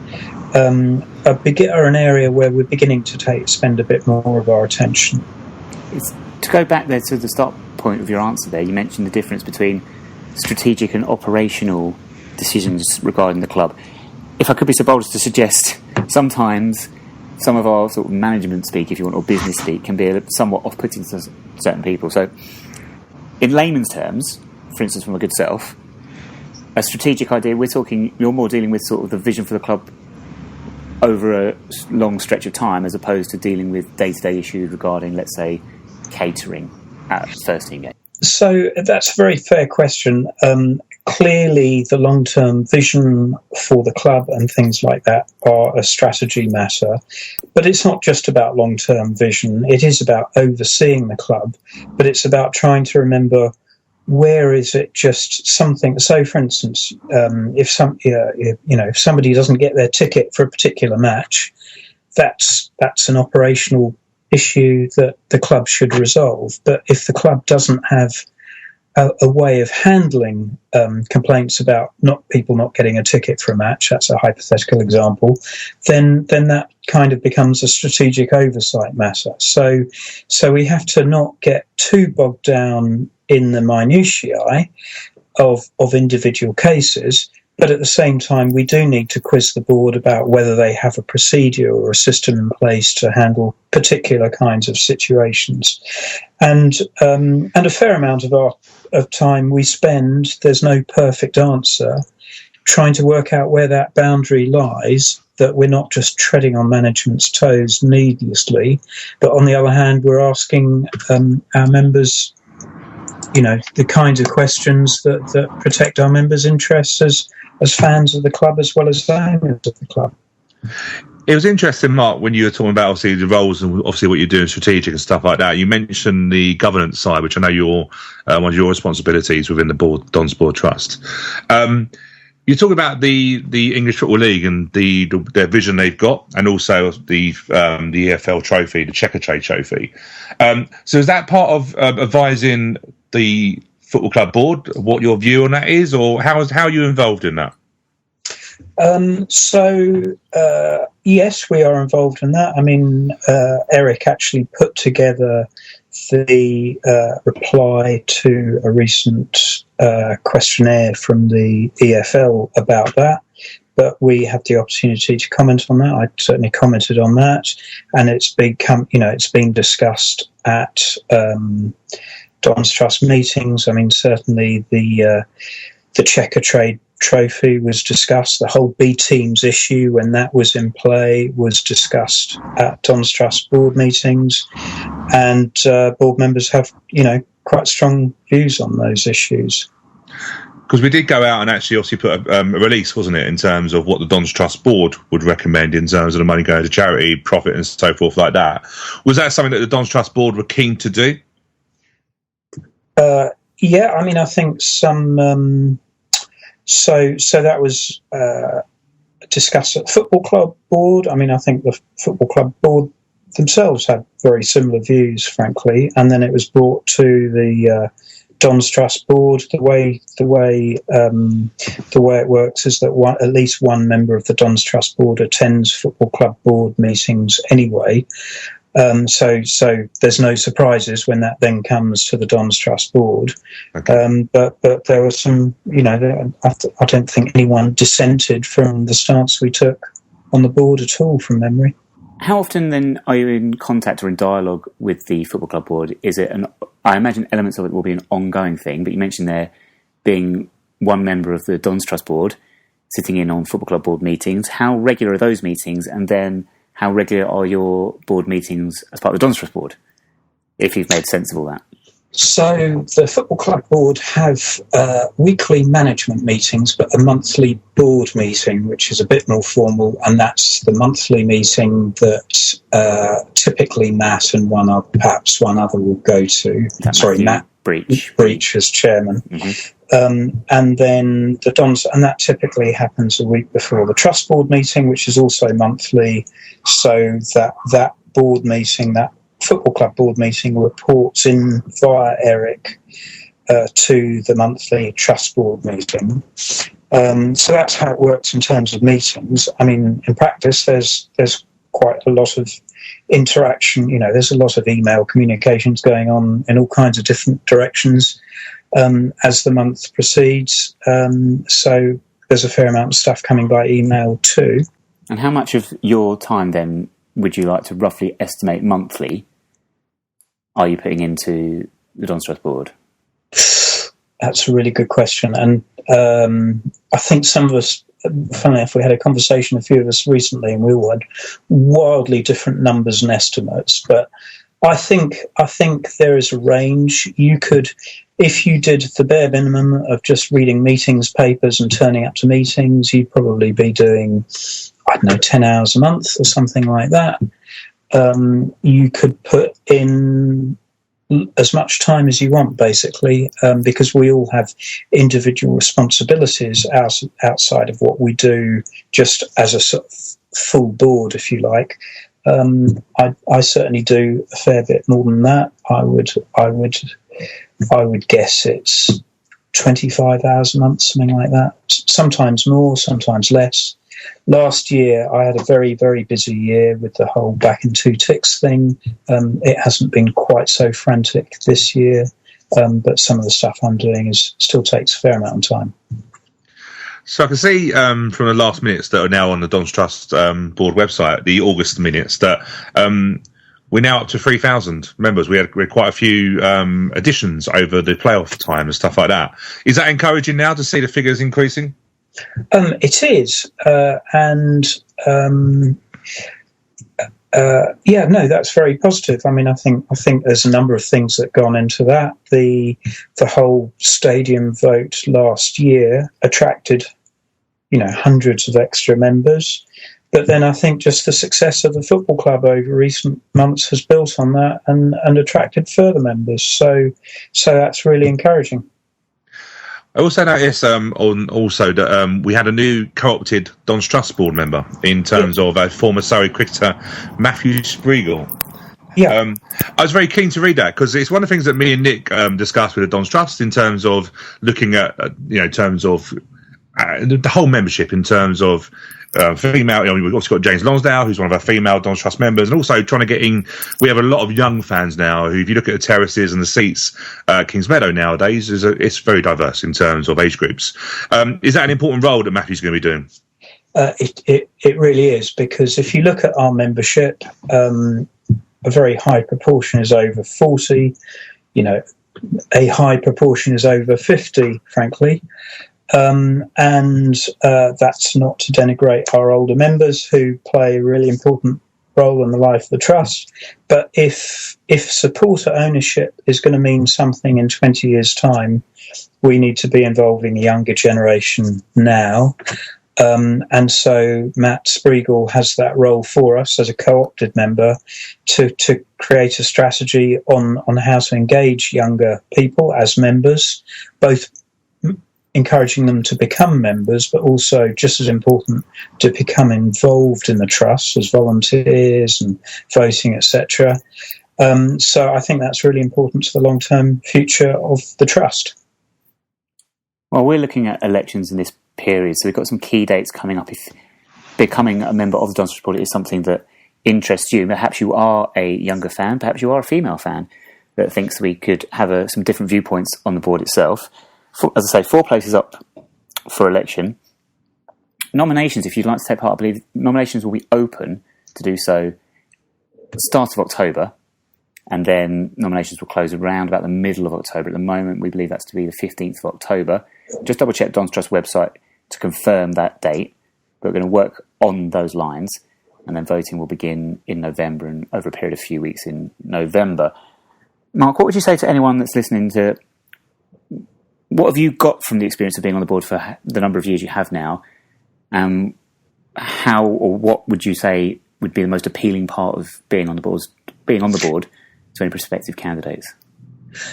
are an area where we're beginning to spend a bit more of our attention. To go back there to the start point of your answer there, you mentioned the difference between strategic and operational decisions regarding the club. If I could be so bold as to suggest, sometimes some of our sort of management speak, if you want, or business speak, can be somewhat off-putting to certain people. So, in layman's terms, for instance, from a good self, a strategic idea, you're more dealing with sort of the vision for the club over a long stretch of time, as opposed to dealing with day-to-day issues regarding, let's say, catering at first team game. So that's a very fair question. Clearly, the long-term vision for the club and things like that are a strategy matter. But it's not just about long-term vision. It is about overseeing the club, but it's about trying to remember where is it just something. So, for instance, if somebody doesn't get their ticket for a particular match, that's an operational issue that the club should resolve. But if the club doesn't have a way of handling complaints about people not getting a ticket for a match, that's a hypothetical example, then that kind of becomes a strategic oversight matter. So we have to not get too bogged down in the minutiae of individual cases, but at the same time, we do need to quiz the board about whether they have a procedure or a system in place to handle particular kinds of situations. And a fair amount of time we spend, there's no perfect answer, trying to work out where that boundary lies, that we're not just treading on management's toes needlessly, but on the other hand, we're asking our members, the kinds of questions that protect our members' interests as fans of the club as well as owners of the club. It was interesting, Mark, when you were talking about obviously the roles and obviously what you're doing strategic and stuff like that. You mentioned the governance side, which I know one of your responsibilities within the board, Don's Board Trust. You talk about the English Football League and their vision they've got, and also the EFL trophy, the Checkatrade trophy. So is that part of advising the football club board what your view on that is, or how are you involved in that? Yes, we are involved in that. I mean, Eric actually put together the reply to a recent questionnaire from the EFL about that, but we had the opportunity to comment on that. I certainly commented on that, and it's been discussed at Don's Trust meetings. I mean, certainly the Checkatrade trophy was discussed. The whole B teams issue, when that was in play, was discussed at Don's Trust board meetings, and board members have, quite strong views on those issues. Because we did go out and actually obviously put a release, wasn't it, in terms of what the Don's Trust board would recommend in terms of the money going to charity, profit and so forth like that. Was that something that the Don's Trust board were keen to do? Yeah, I mean, I think some... So that was discussed at the football club board. I mean, I think the football club board themselves had very similar views, frankly. And then it was brought to the Don's Trust board. The way it works is that at least one member of the Don's Trust board attends football club board meetings anyway. So there's no surprises when that then comes to the Don's Trust board. Okay. But there were some, I don't think anyone dissented from the stance we took on the board at all, from memory. How often then are you in contact or in dialogue with the football club board? Is it I imagine elements of it will be an ongoing thing, but you mentioned there being one member of the Don's Trust board sitting in on football club board meetings. How regular are those meetings? And then how regular are your board meetings as part of the Don's Trust board, if you've made sense of all that? So the football club board have weekly management meetings, but a monthly board meeting, which is a bit more formal, and that's the monthly meeting that typically Matt and perhaps one other will go to. Matt Breach as chairman. Mm-hmm. And then the Dons, and that typically happens a week before the trust board meeting, which is also monthly. So that board meeting, that football club board meeting, reports in via Eric to the monthly trust board meeting. So that's how it works in terms of meetings. I mean, in practice, there's quite a lot of interaction. There's a lot of email communications going on in all kinds of different directions as the month proceeds. So there's a fair amount of stuff coming by email too. And how much of your time then would you like to roughly estimate monthly are you putting into the Don's Trust board? That's a really good question. And I think some of us, funnily enough, we had a conversation, a few of us recently, and we all had wildly different numbers and estimates. But I think there is a range. You could, if you did the bare minimum of just reading meetings papers and turning up to meetings, you'd probably be doing, 10 hours a month or something like that. You could put in as much time as you want, basically, because we all have individual responsibilities outside of what we do just as a sort of full board, if you like. I certainly do a fair bit more than that. I would guess it's 25 hours a month, something like that. Sometimes more, sometimes less. Last year, I had a very, very busy year with the whole back in 2 ticks thing. It hasn't been quite so frantic this year, but some of the stuff I'm doing still takes a fair amount of time. So I can see from the last minutes that are now on the Don's Trust board website, the August minutes, that we're now up to 3,000 members. We had quite a few additions over the playoff time and stuff like that. Is that encouraging now to see the figures increasing? It is, that's very positive. I mean, I think there's a number of things that gone into that. The whole stadium vote last year attracted, hundreds of extra members. But then I think just the success of the football club over recent months has built on that and attracted further members. So that's really encouraging. I also noticed that we had a new co-opted Don's Trust board member in terms of former Surrey cricketer Matthew Spriegel. Yeah. I was very keen to read that because it's one of the things that me and Nick discussed with the Don's Trust in terms of looking at, in terms of the whole membership, in terms of female. We've also got James Lonsdale, who's one of our female Don's Trust members, and also trying to get in. We have a lot of young fans now who, if you look at the terraces and the seats, Kings Meadow nowadays, it's very diverse in terms of age groups. Is that an important role that Matthew's going to be doing? It really is, because if you look at our membership, a very high proportion is over 40. A high proportion is over 50, frankly. And that's not to denigrate our older members who play a really important role in the life of the trust. But if supporter ownership is going to mean something in 20 years' time, we need to be involving the younger generation now. And so Matt Spriegel has that role for us as a co-opted member to create a strategy on how to engage younger people as members, both encouraging them to become members, but also, just as important, to become involved in the trust as volunteers and voting, etc. So I think that's really important to the long-term future of the trust. Well, we're looking at elections in this period, so we've got some key dates coming up. If becoming a member of the Don's Trust board is something that interests you, perhaps you are a younger fan, perhaps you are a female fan that thinks we could have some different viewpoints on the board itself. As I say, 4 places up for election. Nominations, if you'd like to take part, I believe nominations will be open to do so at the start of October, and then nominations will close around about the middle of October. At the moment, we believe that's to be the 15th of October. Just double check Don's Trust website to confirm that date. But we're going to work on those lines, and then voting will begin in November and over a period of a few weeks in November. Mark, what would you say to anyone that's listening to... What have you got from the experience of being on the board for the number of years you have now? How or what would you say would be the most appealing part of being on the board to any prospective candidates?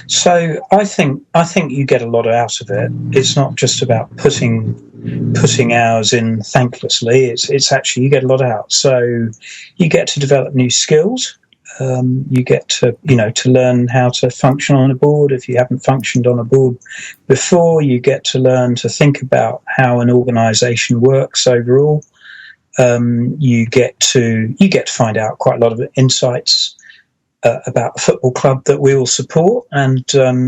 So I think you get a lot out of it. It's not just about putting hours in thanklessly. It's actually, you get a lot out. So you get to develop new skills. You get to learn how to function on a board. If you haven't functioned on a board before, you get to learn to think about how an organisation works overall. You get to find out quite a lot of insights about a football club that we all support, and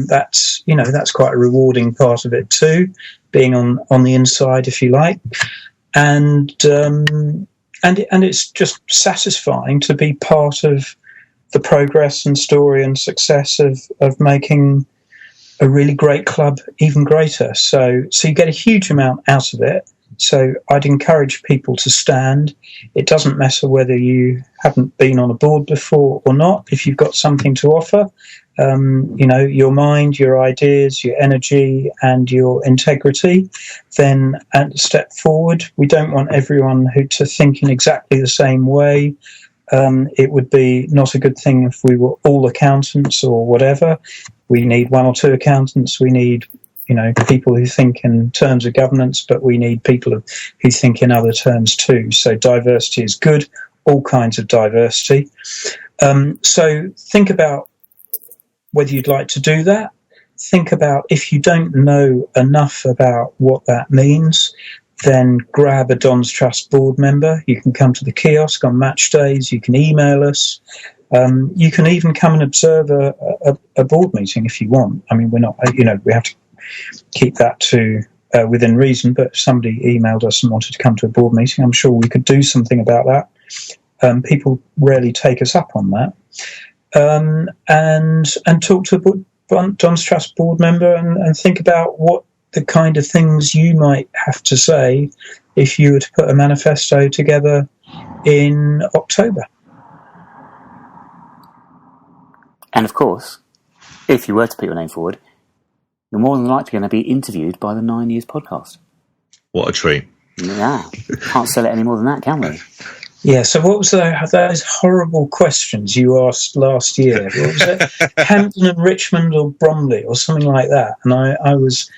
that's quite a rewarding part of it too, being on the inside, if you like, and it's just satisfying to be part of the progress and story and success of making a really great club even greater. So you get a huge amount out of it. So I'd encourage people to stand. It doesn't matter whether you haven't been on a board before or not. If you've got something to offer, your mind, your ideas, your energy and your integrity, then step forward. We don't want everyone to think in exactly the same way. It would be not a good thing if we were all accountants or whatever. We need 1 or 2 accountants. We need, people who think in terms of governance, but we need people who think in other terms too. So diversity is good, all kinds of diversity. So think about whether you'd like to do that. Think about, if you don't know enough about what that means, then grab a Don's Trust board member. You can come to the kiosk on match days. You can email us. You can even come and observe a board meeting if you want. I mean, we're not, we have to keep that to within reason, but if somebody emailed us and wanted to come to a board meeting, I'm sure we could do something about that. People rarely take us up on that. And talk to a Don's Trust board member and think about what the kind of things you might have to say if you were to put a manifesto together in October. And of course, if you were to put your name forward, you're more than likely going to be interviewed by the 9 Years podcast. What a treat. Yeah. Can't sell it any more than that, can we? Yeah, so what was those horrible questions you asked last year? What was it? Hampton and Richmond or Bromley or something like that? And I was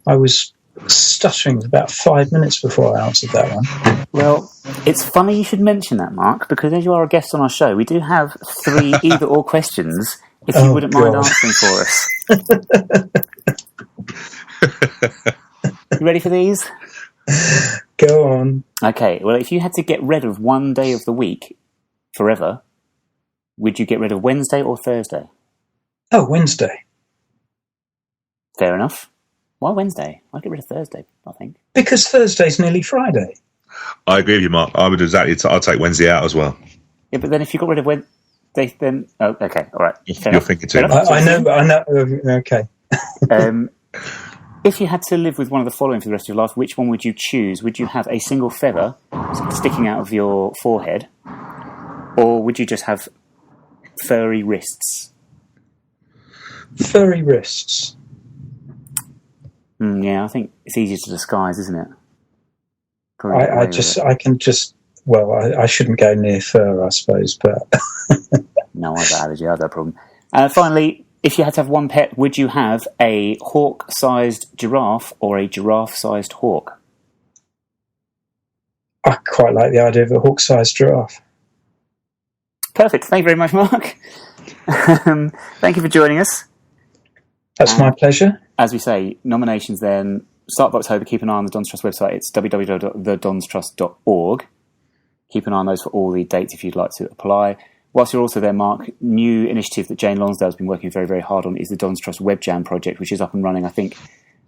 I was stuttering for about 5 minutes before I answered that one. Well, it's funny you should mention that, Mark, because as you are a guest on our show, we do have 3 either-or questions, if you wouldn't mind answering for us. You ready for these? Go on. Okay, well, if you had to get rid of one day of the week forever, would you get rid of Wednesday or Thursday? Oh, Wednesday. Fair enough. Why Wednesday? I'd get rid of Thursday, I think. Because Thursday's nearly Friday. I agree with you, Mark. I would exactly. I'll take Wednesday out as well. Yeah, but then if you got rid of Wednesday, then okay, all right. You're thinking too. I know. Okay. If you had to live with one of the following for the rest of your life, which one would you choose? Would you have a single feather sticking out of your forehead, or would you just have furry wrists? Furry wrists. Yeah, I think it's easier to disguise, isn't it? I shouldn't go near fur, I suppose, but... No, I've got allergy, I have that problem. Finally, if you had to have one pet, would you have a hawk-sized giraffe or a giraffe-sized hawk? I quite like the idea of a hawk-sized giraffe. Perfect. Thank you very much, Mark. Thank you for joining us. That's my pleasure. As we say, nominations then, start of October, keep an eye on the Dons Trust website. It's www.thedonstrust.org. Keep an eye on those for all the dates if you'd like to apply. Whilst you're also there, Mark, new initiative that Jane Lonsdale's been working very, very hard on is the Dons Trust Web Jam project, which is up and running. I think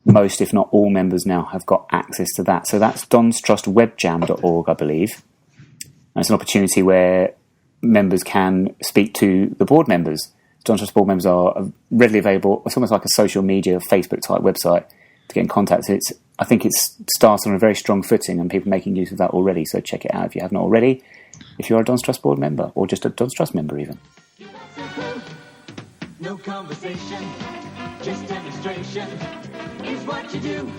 most, if not all, members now have got access to that. So that's donstrustwebjam.org, I believe. And it's an opportunity where members can speak to the board members. Dons Trust board members are readily available. It's almost like a social media, Facebook-type website to get in contact. I think it's started on a very strong footing and people are making use of that already, so check it out if you have not already. If you're a Dons Trust board member, or just a Dons Trust member even. No conversation, just demonstration is what you do.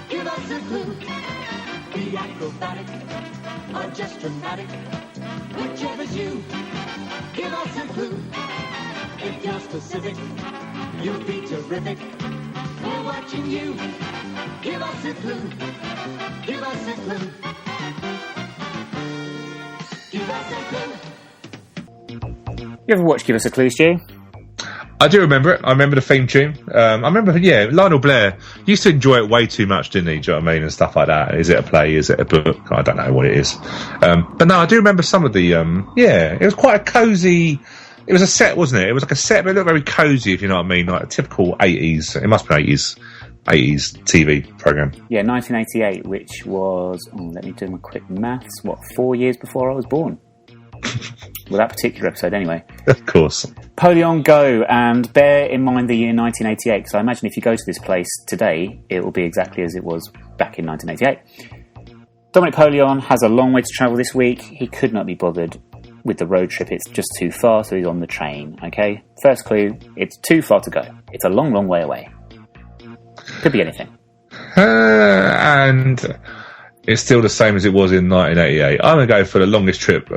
Give us a clue. Be acrobatic or just dramatic, whichever's you. Give us a clue. If you're specific, you'll be terrific. We're watching you. Give us a clue. Give us a clue. Give us a clue. You ever watch Give Us a Clue, Stu? I do remember it. I remember the theme tune. I remember, Lionel Blair used to enjoy it way too much, didn't he? Do you know what I mean? And stuff like that. Is it a play? Is it a book? I don't know what it is. But no, I do remember some of the, it was quite a cosy, it was a set, wasn't it? It was like a set, but it looked very cosy, if you know what I mean. Like a typical 80s, it must be 80s TV programme. Yeah, 1988, which was, let me do my quick maths, 4 years before I was born? Well, that particular episode anyway. Of course. Poleon Go, and bear in mind the year 1988, because I imagine if you go to this place today, it will be exactly as it was back in 1988. Dominic Poleon has a long way to travel this week. He could not be bothered with the road trip. It's just too far, so he's on the train, okay? First clue, it's too far to go. It's a long, long way away. Could be anything. And it's still the same as it was in 1988. I'm going to go for the longest trip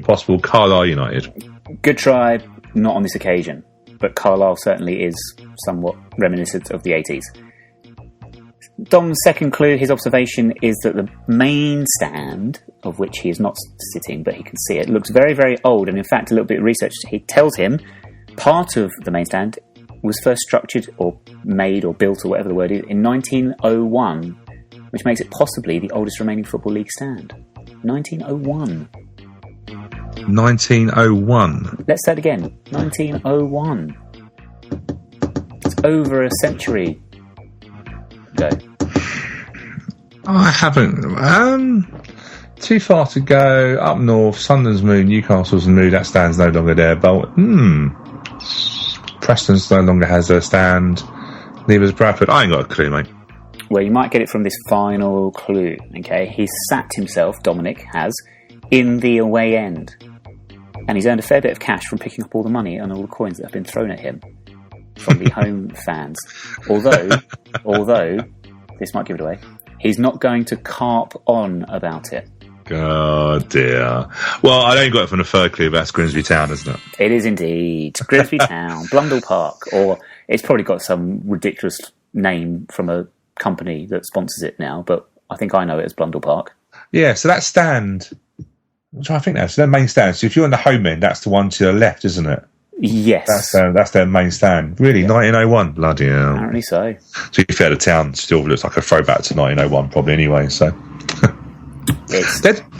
possible, Carlisle United. Good try, not on this occasion. But Carlisle certainly is somewhat reminiscent of the 80s. Dom's second clue, his observation is that the main stand, of which he is not sitting, but he can see it, looks very, very old. And in fact, a little bit of research, he tells him part of the main stand was first structured or made or built or whatever the word is in 1901, which makes it possibly the oldest remaining Football League stand. 1901. 1901. Let's say it again. 1901. It's over a century ago. I haven't. Too far to go. Up north, Sunderland's moved, Newcastle's moved, that stand's no longer there. But Preston's no longer has their stand. Neither's Bradford. I ain't got a clue, mate. Well, you might get it from this final clue, okay? He's sat himself, Dominic has, in the away end. And he's earned a fair bit of cash from picking up all the money and all the coins that have been thrown at him from the home fans. Although, this might give it away, he's not going to carp on about it. Oh, dear. Well, I only got it from the third clue, but that's Grimsby Town, isn't it? It is indeed. Grimsby Town, Blundell Park, or it's probably got some ridiculous name from a company that sponsors it now, but I think I know it as Blundell Park. Yeah, so that stand, I'm trying to think now, so their main stand, so if you're on the home end, that's the one to the left, isn't it? Yes. That's their main stand. Really, 1901? Bloody hell. Apparently so. To be fair, the town still looks like a throwback to 1901, probably, anyway, so.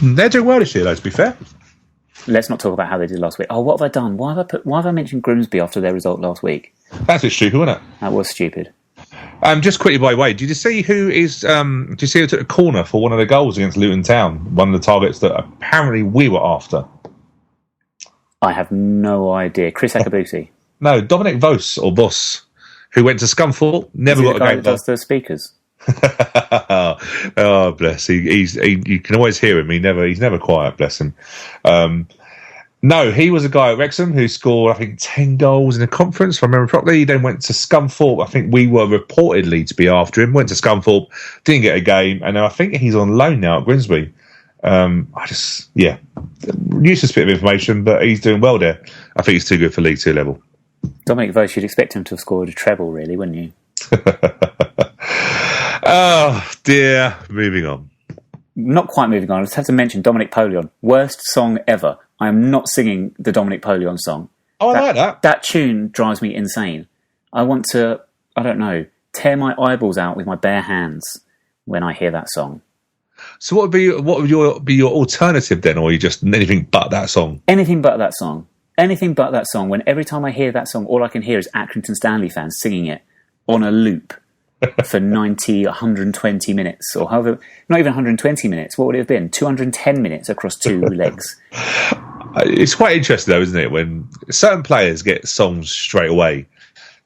They're doing well this year, though, to be fair. Let's not talk about how they did last week. Oh, what have I done? Why have I mentioned Grimsby after their result last week? That's a bit stupid, wasn't it? That was stupid. Just quickly, by the way, did you see who took a corner for one of the goals against Luton Town? One of the targets that apparently we were after. I have no idea. Chris Akabusi. No, Dominic Vos, who went to Scunthorpe, never got a game. Does the speakers? Oh, bless. You can always hear him. He's never quiet. Bless him. No, he was a guy at Wrexham who scored, I think, 10 goals in a conference, if I remember properly. He then went to Scunthorpe. I think we were reportedly to be after him. Went to Scunthorpe, didn't get a game, and I think he's on loan now at Grimsby. Useless bit of information, but he's doing well there. I think he's too good for League 2 level. Dominic Vos, you'd expect him to have scored a treble, really, wouldn't you? Oh, dear. Moving on. Not quite moving on. I just have to mention Dominic Poleon. Worst song ever. I am not singing the Dominic Poleon song. Oh, I like that. That tune drives me insane. I want to, I don't know, tear my eyeballs out with my bare hands when I hear that song. So what would be your alternative then, or are you just anything but that song? Anything but that song. Anything but that song. When every time I hear that song, all I can hear is Accrington Stanley fans singing it on a loop for 90, 120 minutes, or however, not even 120 minutes. What would it have been? 210 minutes across 2 legs. It's quite interesting though, isn't it, when certain players get songs straight away.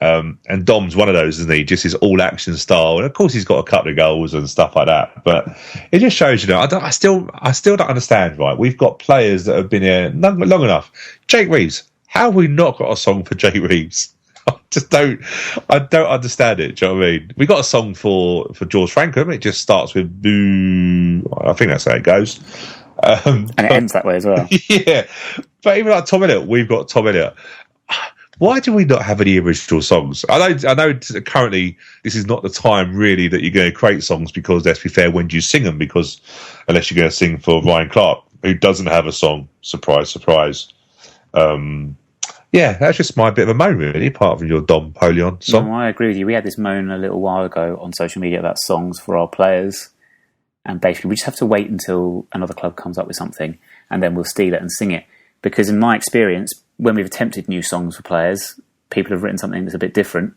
And Dom's one of those, isn't he? Just his all-action style, and of course he's got a couple of goals and stuff like that. But it just shows, I still don't understand. Right, we've got players that have been here long enough. Jake Reeves, how have we not got a song for Jake Reeves? I don't understand it. Do you know what I mean? We got a song for George Frankham. It just starts with boo. I think that's how it goes. And it ends that way as well. Yeah, but even like Tom Elliott, we've got Tom Elliott. Why do we not have any original songs? I know currently this is not the time really that you're going to create songs, because let's be fair, when do you sing them? Because unless you're going to sing for Ryan Clark, who doesn't have a song, surprise, surprise. Yeah, that's just my bit of a moan really, apart from your Dom Poleon song. No, I agree with you. We had this moan a little while ago on social media about songs for our players, and basically we just have to wait until another club comes up with something and then we'll steal it and sing it. Because in my experience, when we've attempted new songs for players, people have written something that's a bit different.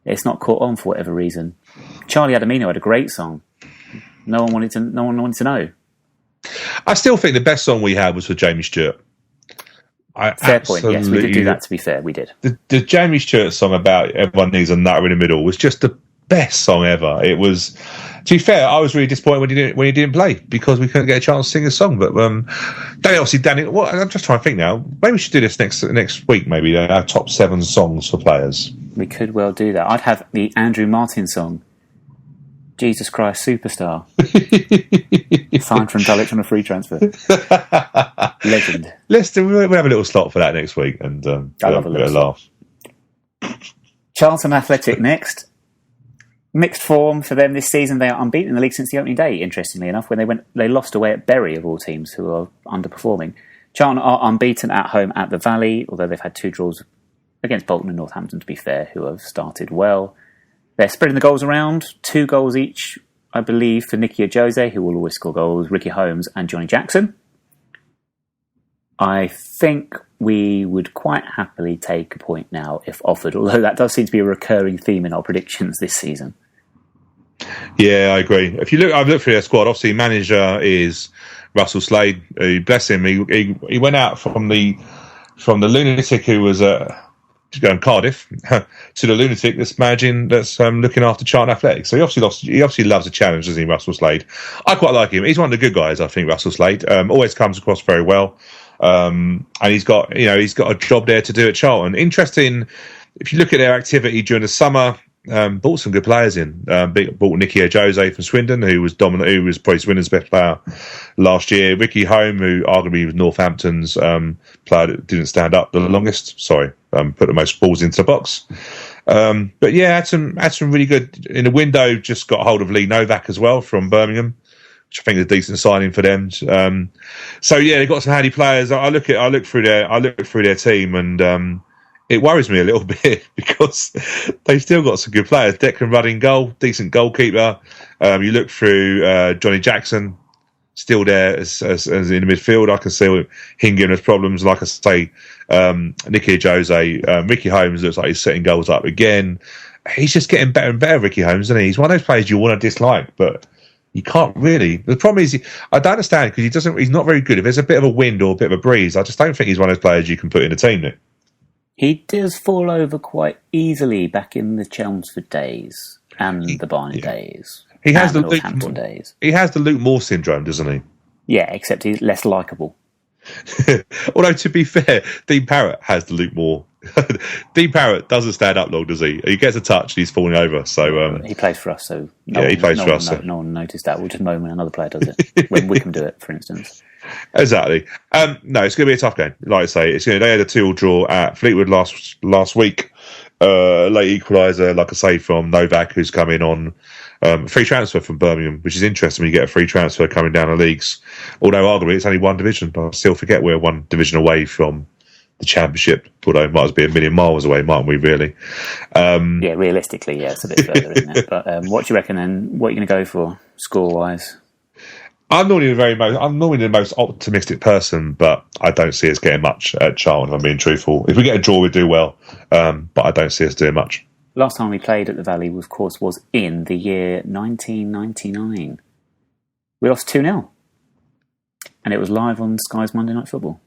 It's not caught on for whatever reason. Charlie Adamino had a great song. No one wanted to know. I still think the best song we had was for Jamie Stewart. Fair point. Yes, we did do that. To be fair, we did. The Jamie Stewart song about everyone needs a nutter in the middle was just the best song ever. It was. To be fair, I was really disappointed when he didn't play, because we couldn't get a chance to sing a song. But Danny, what, I'm just trying to think now. Maybe we should do this next week. Maybe our top 7 songs for players. We could well do that. I'd have the Andrew Martin song, Jesus Christ Superstar, signed from Dulwich on a free transfer. Legend. We'll have a little slot for that next week, and I love a little laugh. Charlton Athletic next. Mixed form for them this season. They are unbeaten in the league since the opening day, interestingly enough, when they lost away at Bury, of all teams, who are underperforming. Charlton are unbeaten at home at the Valley, although they've had 2 draws against Bolton and Northampton, to be fair, who have started well. They're spreading the goals around, 2 goals each, I believe, for Nicky Ajose, who will always score goals, Ricky Holmes and Johnny Jackson. I think we would quite happily take a point now if offered, although that does seem to be a recurring theme in our predictions this season. Yeah, I agree. I've looked through their squad. Obviously, manager is Russell Slade. Bless him. He went out from the lunatic who was going Cardiff to the lunatic that's looking after Charlton Athletics. So he obviously loves a challenge, doesn't he, Russell Slade? I quite like him. He's one of the good guys, I think. Russell Slade always comes across very well. And he's got a job there to do at Charlton. Interesting, if you look at their activity during the summer, bought some good players in. Bought Nicky Ajose from Swindon, who was dominant, who was probably Swindon's best player last year. Ricky Holmes, who arguably was Northampton's player that didn't stand up the longest. Sorry, put the most balls into the box. But yeah, had some really good in the window. Just got hold of Lee Novak as well from Birmingham, which I think is a decent signing for them. So yeah, they got some handy players. I look through their team, and it worries me a little bit because they've still got some good players. Declan Rudd in goal, decent goalkeeper. You look through Johnny Jackson, still there as in the midfield. I can see him giving us problems. Like I say, Nicky Jose, Ricky Holmes looks like he's setting goals up again. He's just getting better and better, Ricky Holmes, isn't he? He's one of those players you want to dislike, but you can't really. The problem is, I don't understand because he's not very good. If there's a bit of a wind or a bit of a breeze, I just don't think he's one of those players you can put in a team now. He does fall over quite easily back in the Chelmsford days and the Barnet days. He has the Northampton days. He has the Luke Moore syndrome, doesn't he? Yeah, except he's less likeable. Although, to be fair, Dean Parrott has the Luke Moore. Dean Parrott doesn't stand up long, does he? He gets a touch and he's falling over. So he plays for us, so he plays for us. No one noticed that. We'll just moan when another player does it. When Wickham do it, for instance. Exactly. No, it's going to be a tough game. Like I say, they had a 2-2 draw at Fleetwood last week. Late equaliser, like I say, from Novak, who's coming on free transfer from Birmingham, which is interesting when you get a free transfer coming down the leagues. Although arguably it's only one division, but I still forget we're one division away from the Championship. Although it might as be a million miles away, mightn't we? Really? Yeah, realistically, yeah, it's a bit further, isn't it? But what do you reckon then? What are you going to go for score-wise? I'm normally the most optimistic person, but I don't see us getting much at Charlton, if I'm being truthful. If we get a draw, we do well, but I don't see us doing much. Last time we played at the Valley, of course, was in the year 1999. We lost 2-0, and it was live on Sky's Monday Night Football.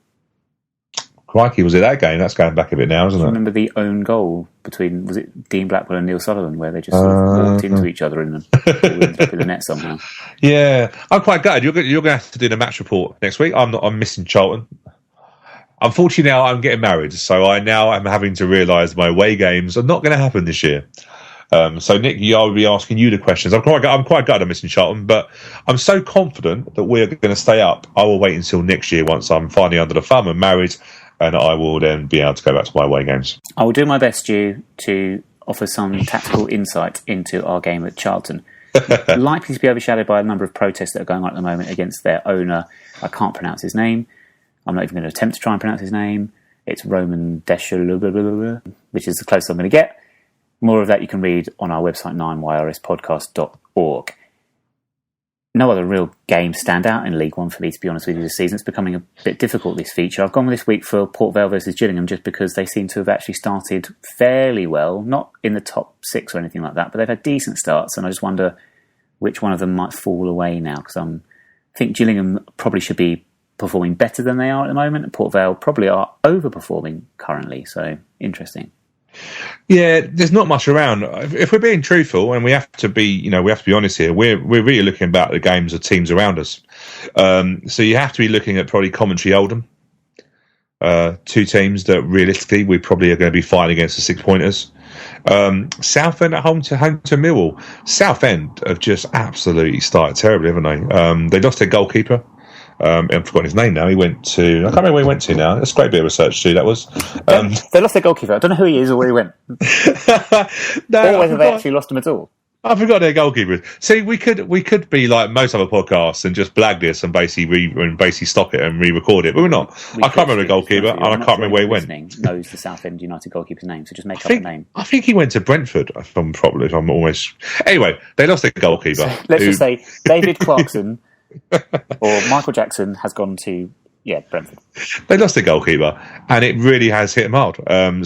Crikey, was it that game? That's going back a bit now, isn't it? I remember the own goal between, was it Dean Blackwell and Neil Sullivan, where they just sort of walked into each other and ended up in the net somehow. Yeah, I'm quite gutted. You're going to have to do the match report next week. I'm missing Charlton. Unfortunately, now I'm getting married, so I now am having to realise my away games are not going to happen this year. So Nick, I'll be asking you the questions. I'm quite gutted I'm missing Charlton, but I'm so confident that we're going to stay up. I will wait until next year once I'm finally under the thumb and married, and I will then be able to go back to my away games. I will do my best, Stu, to offer some tactical insight into our game at Charlton. Likely to be overshadowed by a number of protests that are going on at the moment against their owner. I can't pronounce his name. I'm not even going to attempt to try and pronounce his name. It's Roman Desha, which is the closest I'm going to get. More of that you can read on our website, 9yrspodcast.org. No other real games stand out in League One for me, to be honest with you, this season. It's becoming a bit difficult, this feature. I've gone this week for Port Vale versus Gillingham just because they seem to have actually started fairly well, not in the top 6 or anything like that, but they've had decent starts, and I just wonder which one of them might fall away now, because I think Gillingham probably should be performing better than they are at the moment, and Port Vale probably are overperforming currently, so interesting. Yeah, there's not much around. If we're being truthful, and we have to be honest here, we're really looking about the games of teams around us. So you have to be looking at probably Coventry, Oldham, 2 teams that realistically we probably are going to be fighting against the 6-pointers. Southend at home to Millwall. Southend have just absolutely started terribly, haven't they? They lost their goalkeeper. I've forgotten his name now. He went to... I can't remember where he went to now. That's a great bit of research, too, that was. They lost their goalkeeper. I don't know who he is or where he went. No, or whether they actually lost him at all. I forgot their goalkeeper. See, we could be like most other podcasts and just blag this and basically stop it and re-record it, but we're not. I can't remember the goalkeeper, and I can't remember where he went. Knows the Southend United goalkeeper's name, so just make up the name. I think he went to Brentford. Anyway, they lost their goalkeeper. So let's just say David Clarkson or Michael Jackson has gone to Brentford. They lost their goalkeeper, and it really has hit them hard.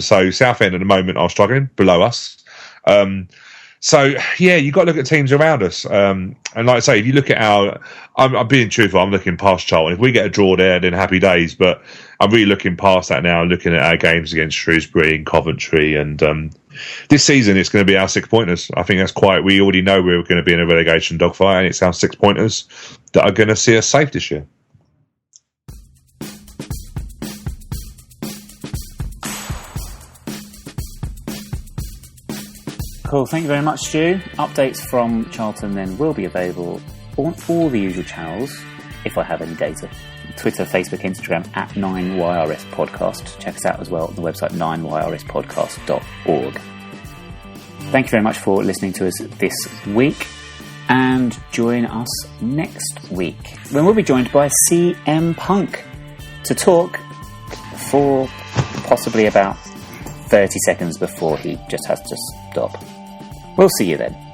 So Southend at the moment are struggling below us. So you've got to look at teams around us. And like I say, if you look at I'm being truthful, I'm looking past Charlton. If we get a draw there, then happy days. But I'm really looking past that now, looking at our games against Shrewsbury and Coventry. And this season, it's going to be our 6-pointers. I think we already know we're going to be in a relegation dogfight, and it's our 6-pointers that are going to see us safe this year. Cool, thank you very much, Stu. Updates from Charlton then will be available on all the usual channels, if I have any data. Twitter, Facebook, Instagram, at 9YRS Podcast. Check us out as well on the website 9yrspodcast.org. Thank you very much for listening to us this week, and join us next week when we'll be joined by CM Punk to talk for possibly about 30 seconds before he just has to stop. We'll see you then.